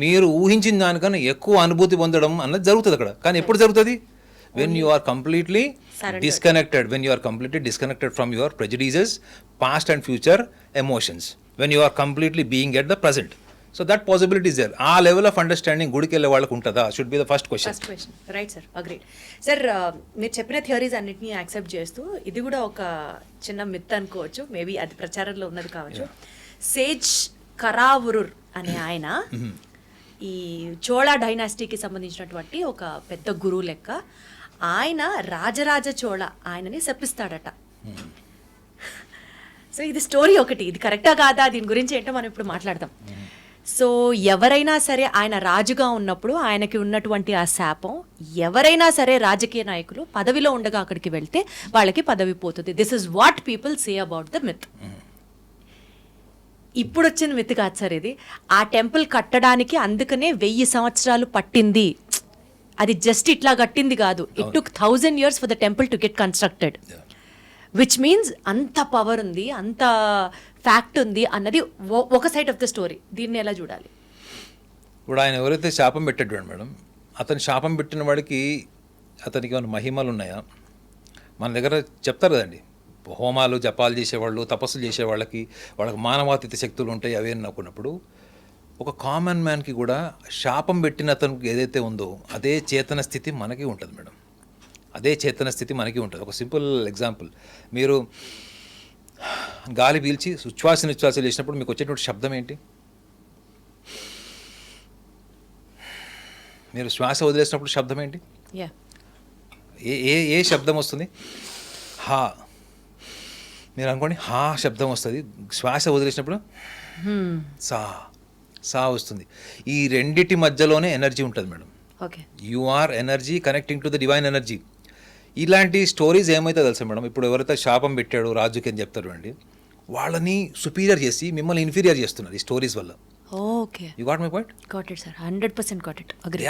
మీరు ఊహించిన దానికన్నా ఎక్కువ అనుభూతి పొందడం అన్నది జరుగుతుంది అక్కడ. కానీ ఎప్పుడు జరుగుతుంది? when you are completely disconnected from your prejudices, past and future emotions, when you are completely being at the present. So that possibility is there. ఆ లెవెల్ ఆఫ్ అండర్స్టాండింగ్ గుడికి వెళ్ళే వాళ్ళకు ఉంటుందా? Should be the first question. Right sir, agreed sir. మీరు చెప్పిన theories అన్నిటినీ accept చేస్తూ, ఇది కూడా ఒక చిన్న మిత్ అనుకోవచ్చు, మేబీ అది ప్రచారంలో ఉన్నది కావచ్చు. సేజ్ కరావురుర్ అనే ఆయన ఈ చోళ డైనాసిటీకి సంబంధించినటువంటి ఒక పెద్ద గురువు లెక్క. ఆయన రాజరాజ చోళ ఆయనని శపిస్తాడట. సో ఇది స్టోరీ ఒకటి, ఇది కరెక్టా కాదా దీని గురించి ఏంటో మనం ఇప్పుడు మాట్లాడదాం. సో ఎవరైనా సరే ఆయన రాజుగా ఉన్నప్పుడు ఆయనకి ఉన్నటువంటి ఆ శాపం, ఎవరైనా సరే రాజకీయ నాయకులు పదవిలో ఉండగా అక్కడికి వెళ్తే వాళ్ళకి పదవి పోతుంది. This is what people say about the myth. ఇప్పుడు వచ్చిన మిత్ కాదు సార్ ఇది. ఆ టెంపుల్ కట్టడానికి అందుకనే 1000 సంవత్సరాలు పట్టింది. అది జస్ట్ ఇట్లా కట్టింది కాదు. It took 1000 years for the temple to get constructed. Which means అంత పవర్ ఉంది, అంత ఫ్యాక్ట్ ఉంది అన్నది ఒక సైడ్ ఆఫ్ ద స్టోరీ. దీన్ని ఎలా చూడాలి? ఇప్పుడు ఆయన ఎవరైతే శాపం పెట్టాడు మేడం, అతను శాపం పెట్టిన వాడికి అతనికి ఏమైనా మహిమలు ఉన్నాయా? మన దగ్గర చెప్తారు కదండి, హోమాలు జపాలు చేసేవాళ్ళు, తపస్సులు చేసేవాళ్ళకి వాళ్ళకి మానవాతీత శక్తులు ఉంటాయి అవి అని అనుకున్నప్పుడు, ఒక కామన్ మ్యాన్కి కూడా శాపం పెట్టిన అతనికి ఏదైతే ఉందో అదే చేతన స్థితి మనకి ఉంటుంది మేడం. అదే చేతన స్థితి మనకి ఉంటుంది. ఒక సింపుల్ ఎగ్జాంపుల్, మీరు గాలి పీల్చి ఉచ్ఛ్వాస నిశ్వాసాలు చేసినప్పుడు మీకు వచ్చేటువంటి శబ్దం ఏంటి? మీరు శ్వాస వదిలేసినప్పుడు శబ్దం ఏంటి? యా, ఏ ఏ ఏ శబ్దం వస్తుంది? హా. మీరు అనుకోండి, హా శబ్దం వస్తుంది. శ్వాస వదిలేసినప్పుడు సా సా వస్తుంది. ఈ రెండిటి మధ్యలోనే ఎనర్జీ ఉంటుంది madam. Okay. You are energy connecting to the divine energy. ఇలాంటి స్టోరీస్ ఏమైతే తెలుసా మేడం, ఇప్పుడు ఎవరైతే శాపం పెట్టాడు రాజుకి అని చెప్తారు అండి, వాళ్ళని సుపీరియర్ చేసి మిమ్మల్ని ఇన్ఫీరియర్ చేస్తున్నారు ఈ స్టోరీస్ వల్ల. Okay, you got my point? Got it sir, 100% got it, agree.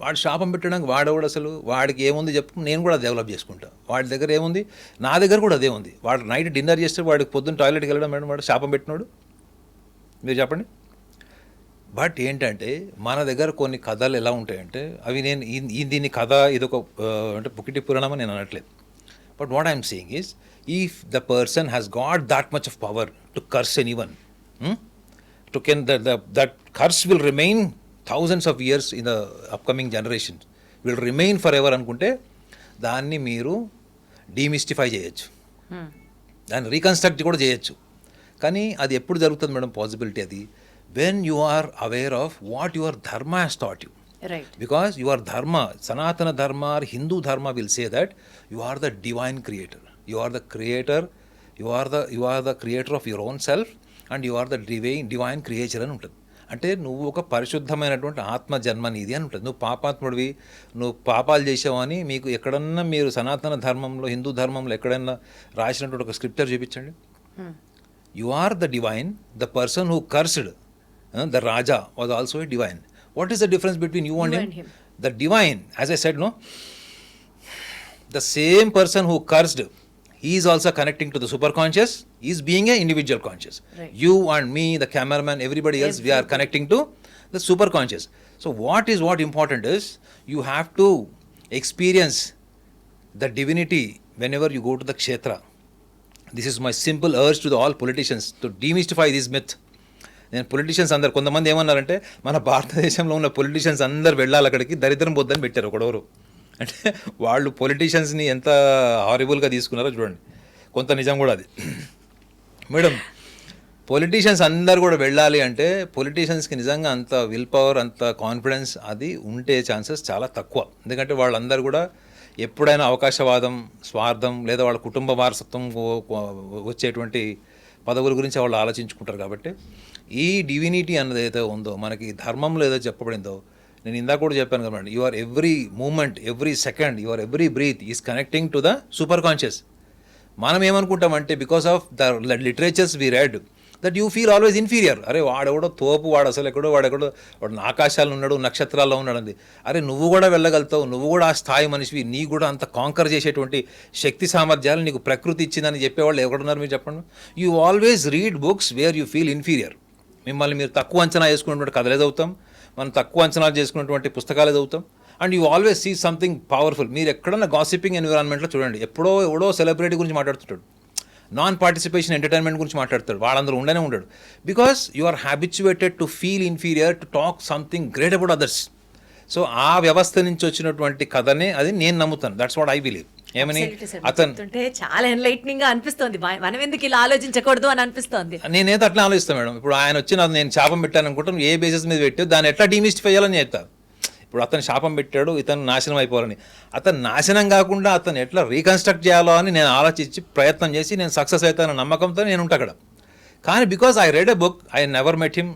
వాడు శాపం పెట్టడానికి వాడేవాడు అసలు, వాడికి ఏముంది చెప్పు, నేను కూడా డెవలప్ చేసుకుంటా. వాడి దగ్గర ఏముంది, నా దగ్గర కూడా అదే ఉంది. వాడు నైట్ డిన్నర్ చేస్తే వాడికి పొద్దున్న టాయిలెట్కి వెళ్ళడం మేడం, వాడు శాపం పెట్టినాడు. మీరు చెప్పండి. బట్ ఏంటంటే మన దగ్గర కొన్ని కథలు ఎలా ఉంటాయంటే, అవి నేను దీని కథ ఇదొక అంటే పుకిటి పురాణం అని నేను అనట్లేదు. But what I'm saying is, if the person has got that much of power to curse any one, to can that curse will remain thousands of years in the upcoming generations, will remain forever అనుకుంటే దాన్ని మీరు demystify చేయొచ్చు, దాన్ని reconstruct కూడా చేయొచ్చు. కానీ అది ఎప్పుడు జరుగుతుంది మేడం పాసిబిలిటీ? అది when you are aware of what your dharma has taught you. Right. Because your dharma, Sanatana dharma or Hindu dharma will say that you are the divine creator. You are the creator. You are the creator of your own self. And you are the divine creature అని ఉంటుంది. అంటే నువ్వు ఒక పరిశుద్ధమైనటువంటి ఆత్మ జన్మ నీది అని ఉంటుంది. నువ్వు పాపాత్ముడివి, నువ్వు పాపాలు చేసావని మీకు ఎక్కడన్నా మీరు సనాతన ధర్మంలో, హిందూ ధర్మంలో ఎక్కడన్నా రాసినటువంటి ఒక స్క్రిప్చర్ చూపించండి. You are the divine. The person who cursed the raja was also a divine. What is the difference between you and him? The divine, as I said, no, the same person who cursed, he is also connecting to the superconscious. He is being a individual conscious. Right. You and me, the cameraman, everybody else, we are connecting to the superconscious. So what important is, you have to experience the divinity whenever you go to the kshetra. This is my simple urge to all politicians to demystify this myth. నేను politicians అందరు, కొంతమంది ఏమన్నారంటే మన భారతదేశంలో ఉన్న politicians అందరు వెళ్ళాలి అక్కడికి, దరిద్రం పొద్దని పెట్టారు ఒకడెవరు. అంటే వాళ్ళు పొలిటీషియన్స్ని ఎంత హారిబుల్గా తీసుకున్నారో చూడండి. కొంత నిజం కూడా అది మేడం. పొలిటీషియన్స్ అందరు కూడా వెళ్ళాలి అంటే పొలిటీషియన్స్కి నిజంగా అంత విల్ పవర్, అంత కాన్ఫిడెన్స్ అది ఉంటే ఛాన్సెస్ చాలా తక్కువ. ఎందుకంటే వాళ్ళందరూ కూడా ఎప్పుడైనా అవకాశవాదం, స్వార్థం, లేదా వాళ్ళ కుటుంబ వారసత్వం వచ్చేటువంటి పదవుల గురించి వాళ్ళు ఆలోచించుకుంటారు. కాబట్టి ఈ డివినిటీ అన్నది ఏదైతే ఉందో, మనకి ధర్మంలో ఏదో చెప్పబడిందో, నేను ఇందాక కూడా చెప్పాను కదా, your every moment, every second, your every breath is connecting to the super conscious. మనం ఏమనుకుంటామంటే, because of the literatures we read, that you feel always inferior. అరే వాడెవడో తోపు, వాడు అసలు వాడు ఆకాశాల్లో ఉన్నాడు, నక్షత్రాల్లో ఉన్నాడు అంది. అరే నువ్వు కూడా వెళ్ళగలుగుతావు, నువ్వు కూడా ఆ స్థాయి మనిషివి, నీకు కూడా అంత కాంకర్ చేసేటువంటి శక్తి సామర్థ్యాలు నీకు ప్రకృతి ఇచ్చిందని చెప్పేవాళ్ళు ఎవరున్నారు మీరు చెప్పండి. You always read books where you feel inferior. మిమ్మల్ని మీరు తక్కువ అంచనా వేసుకున్నటువంటి కథలే చదువుతాం, మనం తక్కువ అంచనాలు చేసుకున్నటువంటి పుస్తకాలే చదువుతాం. And you always see something powerful. మీరు ఎక్కడన్నా గాసిపింగ్ ఎన్విరాన్మెంట్లో చూడండి, ఎవడో సెలబ్రిటీ గురించి మాట్లాడుతుంటాడు, నాన్ పార్టిసిపేషన్ ఎంటర్టైన్మెంట్ గురించి మాట్లాడతాడు, వాళ్ళందరూ ఉండనే ఉండడు. Because you are habituated to feel inferior, to talk something great about others. So ఆ వ్యవస్థ నుంచి వచ్చినటువంటి కథనే అది నేను నమ్ముతాను. That's what I believe. ఏమని అతను చాలా ఎన్లైట్నింగ్ గా అనిపిస్తుంది, మనం ఎందుకు ఇలా ఆలోచించకూడదు అని అనిపిస్తుంది. నేనైతే అట్లా ఆలోచిస్తాను మేడం. ఇప్పుడు ఆయన వచ్చి నేను శాపం పెట్టాను అనుకుంటాను, ఏ బేసిస్ మీద పెట్టి దాన్ని ఎట్లా డీమిస్టిఫై చేయాలని చెప్తాను. ఇప్పుడు అతను శాపం పెట్టాడు, ఇతను నాశనం అయిపోవాలని. అతను నాశనం కాకుండా అతను ఎట్లా రీకన్స్ట్రక్ట్ చేయాలో అని నేను ఆలోచించి ప్రయత్నం చేసి నేను సక్సెస్ అవుతానన్న నమ్మకంతో నేను ఉంటా అక్కడ. కానీ because I read a book, I never met him,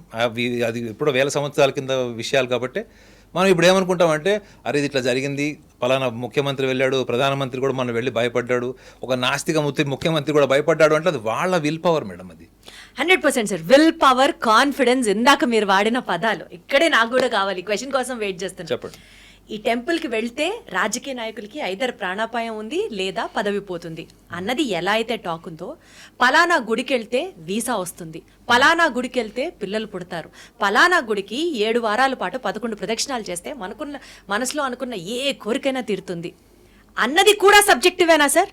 అది ఇప్పుడు 1000 సంవత్సరాల కింద విషయాలు కాబట్టి మనం ఇప్పుడు ఏమనుకుంటామంటే, అరే ఇది ఇట్లా జరిగింది, పలానా ముఖ్యమంత్రి వెళ్ళాడు, ప్రధానమంత్రి కూడా మనం వెళ్ళి భయపడ్డాడు, ఒక నాస్తిక ముఖ్యమంత్రి కూడా భయపడ్డాడు అంటే అది వాళ్ళ విల్ పవర్ మేడం. అది 100% సార్, విల్ పవర్, కాన్ఫిడెన్స్. ఇందాక మీరు వాడిన పదాలు ఇక్కడే నాకు కూడా కావాలి, క్వశ్చన్ కోసం వెయిట్ చేస్తాను. చెప్పండి. ఈ టెంపుల్కి వెళ్తే రాజకీయ నాయకులకి ఐదర్ ప్రాణాపాయం ఉంది లేదా పదవి పోతుంది అన్నది ఎలా అయితే టాక్ ఉందో, పలానా గుడికి వెళ్తే వీసా వస్తుంది, పలానా గుడికి వెళ్తే పిల్లలు పుడతారు, పలానా గుడికి 7 వారాల పాటు 11 ప్రదక్షిణాలు చేస్తే మనసులో అనుకున్న ఏ కోరికైనా తీరుతుంది అన్నది కూడా సబ్జెక్టివేనా సార్?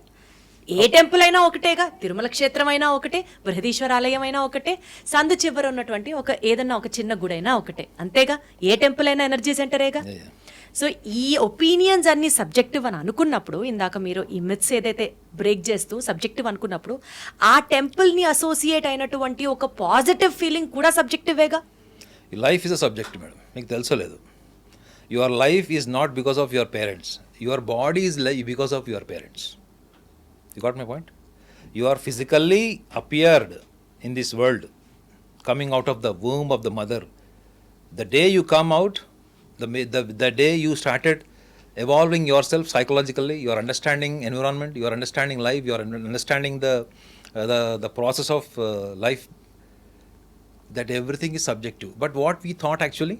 ఏ టెంపుల్ అయినా ఒకటేగా, తిరుమల క్షేత్రం అయినా ఒకటే, బృహదీశ్వర ఆలయం అయినా ఒకటే, సందు చివర ఉన్నటువంటి ఏదన్నా ఒక చిన్న గుడైనా ఒకటే, అంతేగా? ఏ టెంపుల్ అయినా ఎనర్జీ సెంటరేగా. సో ఈ ఒపీనియన్స్ అన్ని సబ్జెక్టివ్ అని అనుకున్నప్పుడు, ఇందాక మీరు ఈ మిత్స్ ఏదైతే బ్రేక్ చేస్తూ సబ్జెక్టివ్ అనుకున్నప్పుడు, ఆ టెంపుల్ని అసోసియేట్ అయినటువంటి ఒక పాజిటివ్ ఫీలింగ్ కూడా సబ్జెక్టివేగా. Life is a subject madam, మీకు తెలుసలేదు. Your life is not because of your parents, your body is life because of your parents. You got my point? You are physically appeared in this world, coming out of the womb of the mother. The day you come out, the day you started evolving yourself psychologically, you are understanding environment, you are understanding life, you are understanding the process of life, that everything is subjective. But what we thought actually,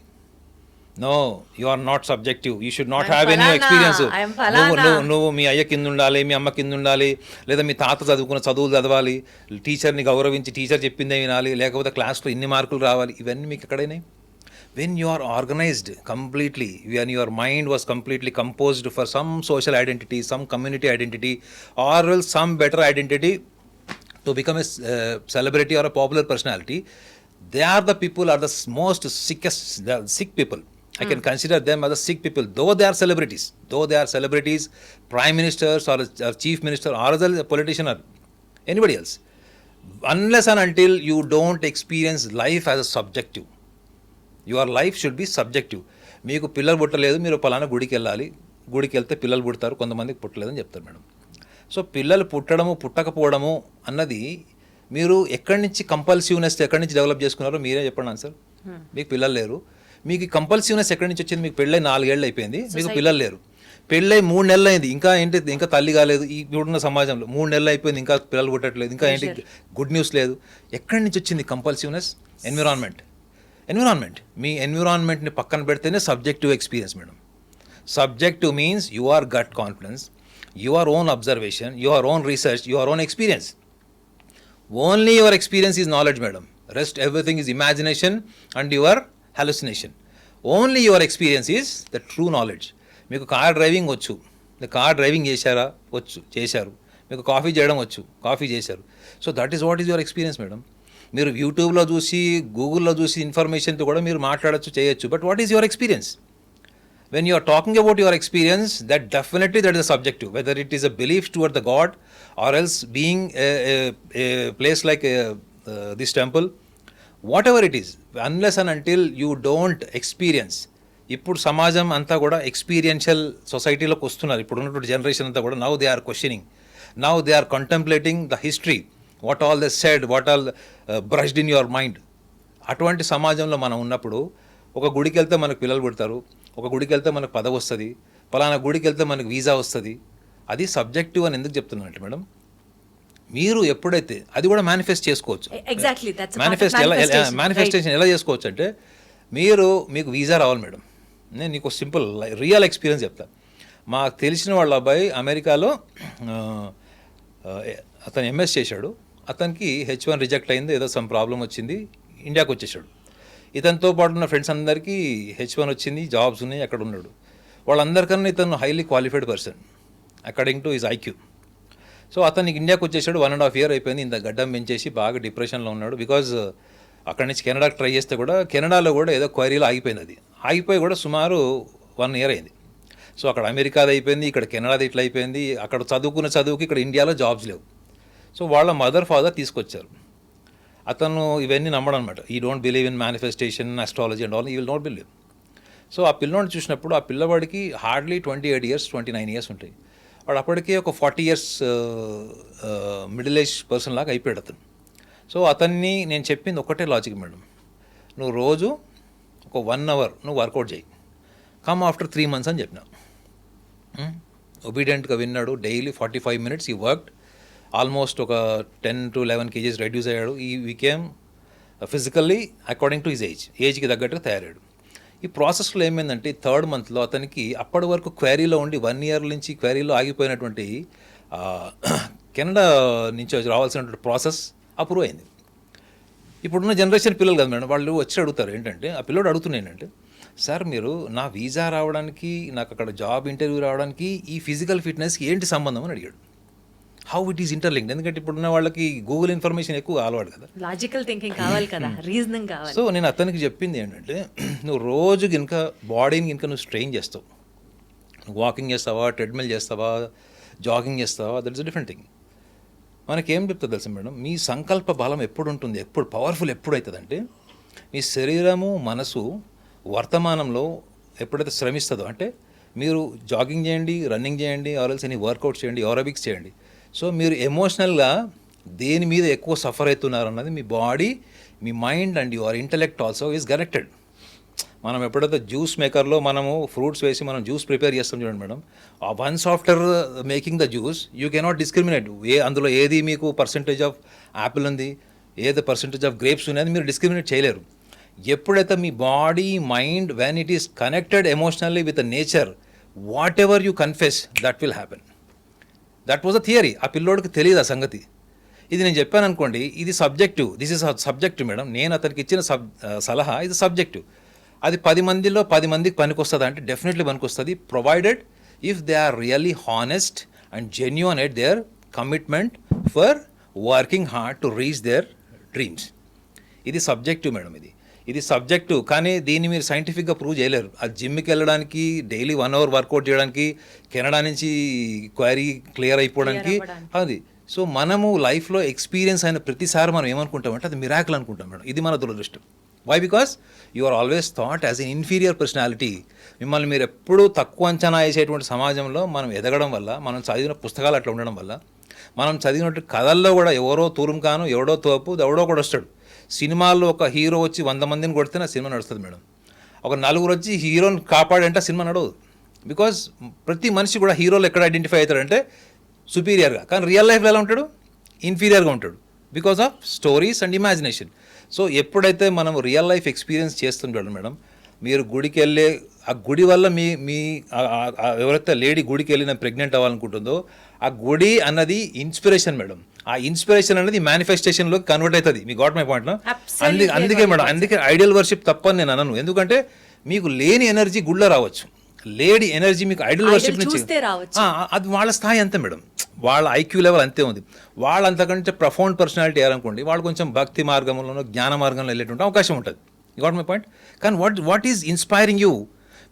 no, you are not subjective, you should not have any experience. నువ్వు మీ అయ్య కింద ఉండాలి, మీ అమ్మ కింద ఉండాలి, లేదా మీ తాత చదువుకున్న చదువులు చదవాలి, టీచర్ని గౌరవించి టీచర్ చెప్పిందే వినాలి, లేకపోతే క్లాస్లో ఇన్ని మార్కులు రావాలి, ఇవన్నీ మీకు ఎక్కడైనా? When you are organised completely, when your mind was completely composed for some social identity, some community identity, or will some better identity to become a celebrity or a popular personality, they are the people are the most sick people. I can consider them as the sick people, though they are celebrities, prime ministers or chief minister or as a politician or anybody else. Unless and until you don't experience life as a subjective, your life should be subjective. మీకు పిల్లలు పుట్టలేదు, మీరు పలానా గుడికి వెళ్ళాలి, గుడికి వెళ్తే పిల్లలు పుడతారు, కొంతమందికి పుట్టలేదని చెప్తారు మేడం. సో పిల్లలు పుట్టడము పుట్టకపోవడము అన్నది మీరు ఎక్కడి నుంచి కంపల్సివ్నెస్ ఎక్కడి నుంచి డెవలప్ చేసుకున్నారో మీరే చెప్పండి ఆన్సర్. మీకు పిల్లలు లేరు, మీకు కంపల్సివ్నెస్ ఎక్కడి నుంచి వచ్చింది? మీకు పెళ్ళై 4 ఏళ్ళు అయిపోయింది, మీకు పిల్లలు లేరు. పెళ్ళై 3 నెలలు అయింది, ఇంకా ఏంటి, ఇంకా తల్లి కాలేదు. ఈ ఇప్పుడున్న సమాజంలో 3 నెలలు అయిపోయింది, ఇంకా పిల్లలు పుట్టట్లేదు, ఇంకా ఏంటి గుడ్ న్యూస్ లేదు. ఎక్కడి నుంచి వచ్చింది కంపల్సివ్నెస్? ఎన్విరాన్మెంట్. మీ ఎన్విరాన్మెంట్ని పక్కన పెడితేనే subjective experience madam. Subjective means your gut confidence, your own observation, your own research, your own experience. Only your experience is knowledge madam. Rest everything is imagination and your hallucination. Only your experience is the true knowledge. మీకు car driving వచ్చు, car driving చేశారు. మీకు coffee చేయడం వచ్చు, coffee చేశారు. So that is what is your experience madam. మీరు యూట్యూబ్లో చూసి, గూగుల్లో చూసి ఇన్ఫర్మేషన్తో కూడా మీరు మాట్లాడచ్చు, చేయొచ్చు. But what is your experience? When you are talking about your experience, that definitely that is a subjective, whether it is a belief toward the god or else being a place like this temple, whatever it is, unless and until you don't experience. ఇప్పుడు సమాజం అంతా కూడా experiential సొసైటీలోకి వస్తున్నారు. ఇప్పుడు ఉన్నటువంటి generation అంతా కూడా now they are questioning, now they are contemplating the history, what all they said, what all brushed in your mind. అటువంటి సమాజంలో మనం ఉన్నప్పుడు ఒక గుడికి వెళ్తే మనకు పిల్లలు పుడతారు, ఒక గుడికి వెళ్తే మనకు పదవి వస్తుంది, పలానా గుడికి వెళ్తే మనకు వీసా వస్తుంది. అది సబ్జెక్టివ్ అని ఎందుకు చెప్తున్నానంటే మేడం, మీరు ఎప్పుడైతే అది కూడా మేనిఫెస్ట్ చేసుకోవచ్చు. మేనిఫెస్టేషన్ ఎలా చేసుకోవచ్చు అంటే, మీకు వీసా రావాలి మేడం. నేను నీకు సింపుల్ రియల్ ఎక్స్పీరియన్స్ చెప్తా. మాకు తెలిసిన వాళ్ళ అబ్బాయి అమెరికాలో అతను ఎంఎస్ చేశాడు. అతనికి H1 రిజెక్ట్ అయింది, ఏదో సమ్ ప్రాబ్లం వచ్చింది, ఇండియాకి వచ్చేసాడు. ఇతనితో పాటు ఉన్న ఫ్రెండ్స్ అందరికీ H1 వచ్చింది, జాబ్స్ ఉన్నాయి, అక్కడ ఉన్నాడు. వాళ్ళందరికన్నా ఇతను highly qualified person according to his IQ. So అతనికి ఇండియాకి వచ్చేసాడు, 1.5 year అయిపోయింది. ఇంత గడ్డం పెంచేసి బాగా డిప్రెషన్లో ఉన్నాడు. బికాజ్ అక్కడి నుంచి కెనడాకి ట్రై చేస్తే కూడా కెనడాలో కూడా ఏదో క్వైరీలో ఆగిపోయింది. అది ఆగిపోయి కూడా సుమారు 1 year అయింది. సో అక్కడ అమెరికాది అయిపోయింది, ఇక్కడ కెనడాది ఇట్లా అయిపోయింది. అక్కడ చదువుకున్న చదువుకి ఇక్కడ ఇండియాలో జాబ్స్ లేవు. సో వాళ్ళ మదర్ ఫాదర్ తీసుకొచ్చారు. అతను ఇవన్నీ నమ్మడం అనమాట. ఈ don't believe in manifestation, astrology and all, you will not believe. So ఆ పిల్లోని చూసినప్పుడు ఆ పిల్లవాడికి హార్డ్లీ 28 years 29 years ఉంటాయి. వాడు అప్పటికే ఒక 40 years మిడిల్ ఏజ్ పర్సన్ లాగా అయిపోయాడు అతను. సో అతన్ని నేను చెప్పింది ఒకటే లాజిక్ మేడం, నువ్వు రోజు ఒక 1 hour నువ్వు వర్కౌట్ చేయి, కమ్ ఆఫ్టర్ 3 months అని చెప్పిన. ఒబీడియంట్గా విన్నాడు. డైలీ 45 minutes ఈ వర్క్డ్. ఆల్మోస్ట్ ఒక 10 to 11 kgs రెడ్యూస్ అయ్యాడు. ఈ we came physically according to his ఏజ్కి తగ్గట్టుగా తయారయ్యాడు. ఈ ప్రాసెస్లో ఏమైందంటే 3rd మంత్లో అతనికి అప్పటి వరకు క్వారీలో ఉండి 1 year నుంచి క్వారీలో ఆగిపోయినటువంటి కెనడా నుంచి రావాల్సినటువంటి ప్రాసెస్ అప్రూవ్ అయింది. ఇప్పుడున్న జనరేషన్ పిల్లలు కదా మేడం, వాళ్ళు వచ్చి అడుగుతారు ఏంటంటే, ఆ పిల్లోడు అడుగుతున్నాయి ఏంటంటే, సార్ మీరు నా వీసా రావడానికి, నాకు అక్కడ జాబ్ ఇంటర్వ్యూ రావడానికి ఈ ఫిజికల్ ఫిట్నెస్కి ఏంటి సంబంధం అని అడిగాడు. హౌ ఇట్ ఈస్ ఇంటర్లింక్డ్, ఎందుకంటే ఇప్పుడున్న వాళ్ళకి గూగుల్ ఇన్ఫర్మేషన్ ఎక్కువ అలవాటు కదా, లాజికల్ థింకింగ్ కావాలి కదా, రీజనింగ్ కావాలి. సో నేను అతనికి చెప్పింది ఏంటంటే, నువ్వు రోజు కనుక బాడీని కనుక నువ్వు స్ట్రెయిన్ చేస్తావు, నువ్వు వాకింగ్ చేస్తావా, ట్రెడ్మిల్ చేస్తావా, జాగింగ్ చేస్తావా, that is a different thing. మనకేం చెప్తుంది తెలుసా మేడం, మీ సంకల్ప బలం ఎప్పుడు ఉంటుంది, ఎప్పుడు పవర్ఫుల్ ఎప్పుడు అవుతుందంటే, మీ శరీరము మనసు వర్తమానంలో ఎప్పుడైతే శ్రమిస్తుందో, అంటే మీరు జాగింగ్ చేయండి, రన్నింగ్ చేయండి, ఆర్ఎల్స్ ఎనీ వర్కౌట్ చేయండి, ఏరోబిక్స్ చేయండి, సో మీరు ఎమోషనల్గా దేని మీద ఎక్కువ సఫర్ అవుతున్నారు అన్నది మీ బాడీ, మీ mind and your intellect also is connected. మనం ఎప్పుడైతే జ్యూస్ మేకర్లో మనము ఫ్రూట్స్ వేసి మనం జ్యూస్ ప్రిపేర్ చేస్తాం చూడండి madam, once after making the juice you cannot discriminate అందులో ఏది మీకు పర్సంటేజ్ ఆఫ్ యాపిల్ ఉంది, ఏది పర్సంటేజ్ ఆఫ్ గ్రేప్స్ ఉన్నది మీరు డిస్క్రిమినేట్ చేయలేరు. ఎప్పుడైతే మీ body mind when it is connected emotionally with the nature, whatever you confess that will happen. That was a theory. ఆ పిల్లోడికి తెలియదు ఆ సంగతి. ఇది నేను చెప్పాను అనుకోండి, ఇది subjective, this is subjective madam, నేను అతనికి ఇచ్చిన సలహా ఇది సబ్జెక్టివ్. అది 10 మందిలో 10 మందికి పనికొస్తుంది అంటే డెఫినెట్లీ పనికొస్తుంది, provided if they are really honest and genuine at their commitment for working hard to reach their dreams. ఇది సబ్జెక్టివ్ మేడం, ఇది సబ్జెక్టివ్, కానీ దీన్ని మీరు సైంటిఫిక్గా ప్రూవ్ చేయలేరు. ఆ జిమ్కి వెళ్ళడానికి, డైలీ 1 hour వర్కౌట్ చేయడానికి, కెనడా నుంచి క్వైరీ క్లియర్ అయిపోవడానికి అది. సో మనము లైఫ్లో ఎక్స్పీరియన్స్ అయిన ప్రతిసారి మనం ఏమనుకుంటామంటే అది మిరాకిల్ అనుకుంటాం మేడం. ఇది మన దురదృష్టం. Why? Because you are always thought as an inferior personality. మిమ్మల్ని మీరు ఎప్పుడూ తక్కువ అంచనా వేసేటువంటి సమాజంలో మనం ఎదగడం వల్ల, మనం చదివిన పుస్తకాలు అట్లా ఉండడం వల్ల, మనం చదివినట్టు కథల్లో కూడా ఎవరో తూరుంకాను, ఎవడో తోపు, ఎవడో కూడా వస్తాడు. సినిమాల్లో ఒక హీరో వచ్చి 100 మందిని కొడితే నా సినిమా నడుస్తుంది మేడం. ఒక 4 వచ్చి హీరోని కాపాడంటే సినిమా నడవదు. బికాజ్ ప్రతి మనిషి కూడా హీరోలు ఎక్కడ ఐడెంటిఫై అవుతాడంటే సుపీరియర్గా, కానీ రియల్ లైఫ్లో ఎలా ఉంటాడు, ఇన్ఫీరియర్గా ఉంటాడు, because of stories and imagination. So ఎప్పుడైతే మనం రియల్ లైఫ్ ఎక్స్పీరియన్స్ చేస్తుంటాడు మేడం, మీరు గుడికి వెళ్ళే ఆ గుడి వల్ల మీ ఎవరైతే లేడీ గుడికి వెళ్ళిన ప్రెగ్నెంట్ అవ్వాలనుకుంటుందో, ఆ గుడి అన్నది ఇన్స్పిరేషన్ మేడం. ఆ ఇన్స్పిరేషన్ అనేది మేనిఫెస్టేషన్లోకి కన్వర్ట్ అవుతుంది. మీ గాట్ మై పాయింట్. అందుకే మేడం, అందుకే ఐడియల్ వర్షిప్ తప్పని నేను అనను. ఎందుకంటే మీకు లేని ఎనర్జీ గుళ్ళో రావచ్చు, లేడీ ఎనర్జీ మీకు ఐడియల్ వర్షిప్ నుంచి అది వాళ్ళ స్థాయి అంతే మేడం, వాళ్ళ ఐక్యూ లెవెల్ అంతే ఉంది. వాళ్ళు అంతకంటే ప్రొఫౌండ్ పర్సనాలిటీ అయ్యారనుకోండి, వాళ్ళు కొంచెం భక్తి మార్గంలోనో జ్ఞాన మార్గంలో వెళ్ళేటువంటి అవకాశం ఉంటుంది. You got my point. కానీ what is inspiring you,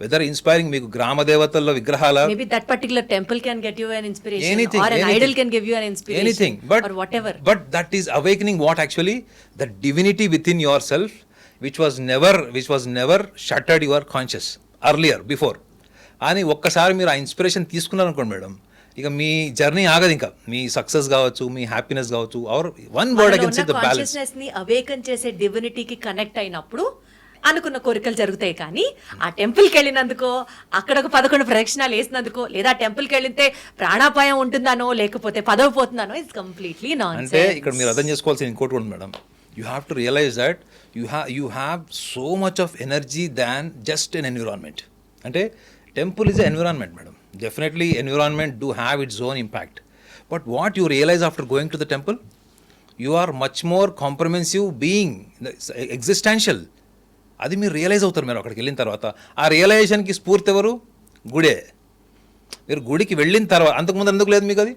whether inspiring మీకు గ్రామ దేవతల్లో విగ్రహాల, maybe that particular temple can get you an inspiration, anything, or an anything, idol can give you an inspiration, anything, or whatever, but that is awakening what actually the divinity within yourself which was never shuttered your conscious earlier before. అని ఒక్కసారి మీరు ఆ inspiration తీసుకున్నారనుకోండి madam, ఇక మీ journey ఆగదు. ఇంకా మీ success కావచ్చు, మీ హ్యాపీనెస్ కావచ్చు, or one word I can say the balance. Consciousness ని అవేకన్ చేసే డివినిటీకి కనెక్ట్ అయినప్పుడు అనుకున్న కోరికలు జరుగుతాయి. కానీ ఆ టెంపుల్కి వెళ్ళినందుకో, అక్కడ ఒక 11 ప్రదక్షిణాలు వేసినందుకో, లేదా టెంపుల్కి వెళ్తే ప్రాణాపాయం ఉంటుందానో, లేకపోతే పదవి పోతుందానో, ఇట్స్ కంప్లీట్లీ నాన్సెన్స్. అంటే ఇక్కడ మీరు అర్థం చేసుకోవాల్సిన ఇంకోటి ఉంది madam, you have to realise that you have so much of energy than just an environment. అంటే temple is a environment madam. Definitely environment do have its own impact, but what you realise after going to the temple, you are much more comprehensive being, existential. అది మీరు realise అవుతారు మీరు అక్కడికి వెళ్ళిన తర్వాత. ఆ రియలైజేషన్కి స్ఫూర్తి ఎవరు? గుడే. మీరు గుడికి వెళ్ళిన తర్వాత, అంతకుముందు ఎందుకు లేదు మీకు అది?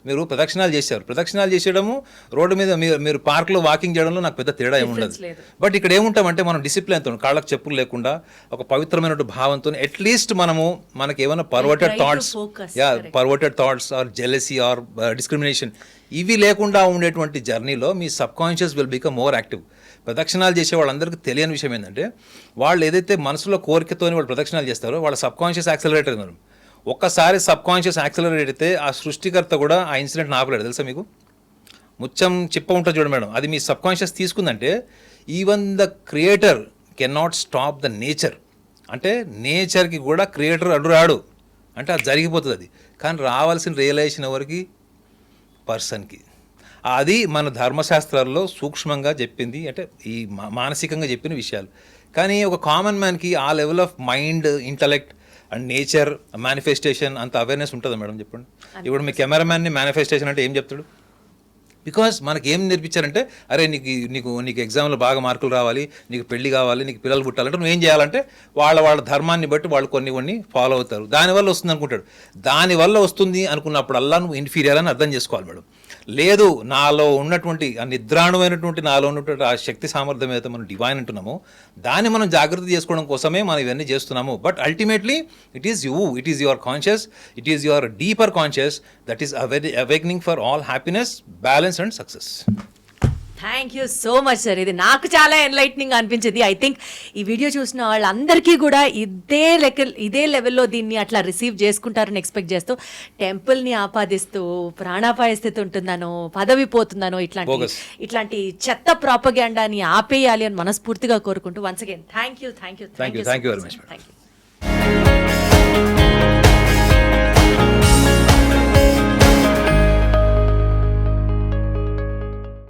మీరు ప్రదక్షిణాలు చేశారు, ప్రదక్షిణాలు చేసేయడము, రోడ్డు మీద మీరు పార్క్లో వాకింగ్ చేయడంలో నాకు పెద్ద తేడా ఏముండదు. బట్ ఇక్కడ ఏముంటామంటే మనం డిసిప్లిన్తో, కాళ్ళకు చెప్పులు లేకుండా, ఒక పవిత్రమైన భావంతో, అట్లీస్ట్ మనకి ఏమైనా perverted thoughts or jealousy or discrimination ఇవి లేకుండా ఉండేటువంటి జర్నీలో మీ subconscious will become more active. ప్రదక్షిణాలు చేసే వాళ్ళందరికీ తెలియని విషయం ఏంటంటే, వాళ్ళు ఏదైతే మనసులో కోరికతోని వాళ్ళు ప్రదక్షిణాలు చేస్తారో వాళ్ళ సబ్ కాన్షియస్ యాక్సలరేట్ అయినారు. ఒక్కసారి సబ్ కాన్షియస్ యాక్సలరేట్ అయితే ఆ సృష్టికర్త కూడా ఆ ఇన్సిడెంట్ ఆపలేడు. తెలుసా మీకు? ముచ్చం చిప్ప ఉంటుంది చూడండి మేడం, అది మీ సబ్ కాన్షియస్ తీసుకుందంటే even the creator can not stop the nature. అంటే నేచర్కి కూడా క్రియేటర్ అడ్డురాడు, అంటే అది జరిగిపోతుంది అది. కానీ రావాల్సిన రియలైజేషన్ ఎవరికి? పర్సన్కి. అది మన ధర్మశాస్త్రాల్లో సూక్ష్మంగా చెప్పింది, అంటే ఈ మానసికంగా చెప్పిన విషయాలు. కానీ ఒక కామన్ మ్యాన్కి ఆ level of mind, intellect and nature, manifestation అంత అవేర్నెస్ ఉంటుందా మేడం చెప్పండి? ఇప్పుడు మీ కెమెరామ్యాన్ని మేనిఫెస్టేషన్ అంటే ఏం చెప్తాడు? బికాస్ మనకి ఏం నేర్పించారంటే, అరే నీకు ఎగ్జామ్లో బాగా మార్కులు రావాలి, నీకు పెళ్లి కావాలి, నీకు పిల్లలు పుట్టాలంటే నువ్వు ఏం చేయాలంటే వాళ్ళ ధర్మాన్ని బట్టి వాళ్ళు కొన్ని ఫాలో అవుతారు, దానివల్ల వస్తుంది అనుకుంటాడు. దానివల్ల వస్తుంది అనుకున్నప్పుడల్లా నువ్వు ఇన్ఫీరియర్ అని అర్థం చేసుకోవాలి మేడం. లేదు, నాలో ఉన్నటువంటి ఆ నిద్రాణమైనటువంటి నాలో ఉన్నటువంటి ఆ శక్తి సామర్థ్యం ఏదైతే మనం డివైన్ అంటున్నామో దాన్ని మనం జాగ్రత్త చేసుకోవడం కోసమే మనం ఇవన్నీ చేస్తున్నాము. But ultimately it is your conscious, it is your deeper conscious that is awakening for all happiness, balance and success. Thank you so much sir. ఇది నాకు చాలా ఎన్లైట్నింగ్ అనిపించింది. ఐ థింక్ ఈ వీడియో చూసిన వాళ్ళందరికీ కూడా ఇదే లెవెల్లో దీన్ని అట్లా రిసీవ్ చేసుకుంటారని ఎక్స్పెక్ట్ చేస్తూ, టెంపుల్ని ఆపాదిస్తూ ప్రాణాపాయ స్థితి ఉంటుందనో, పదవి పోతుందనో, ఇట్లాంటి చెత్త ప్రాపగాండాని ఆపేయాలి అని మనస్ఫూర్తిగా కోరుకుంటూ once again thank you very much. Thank you.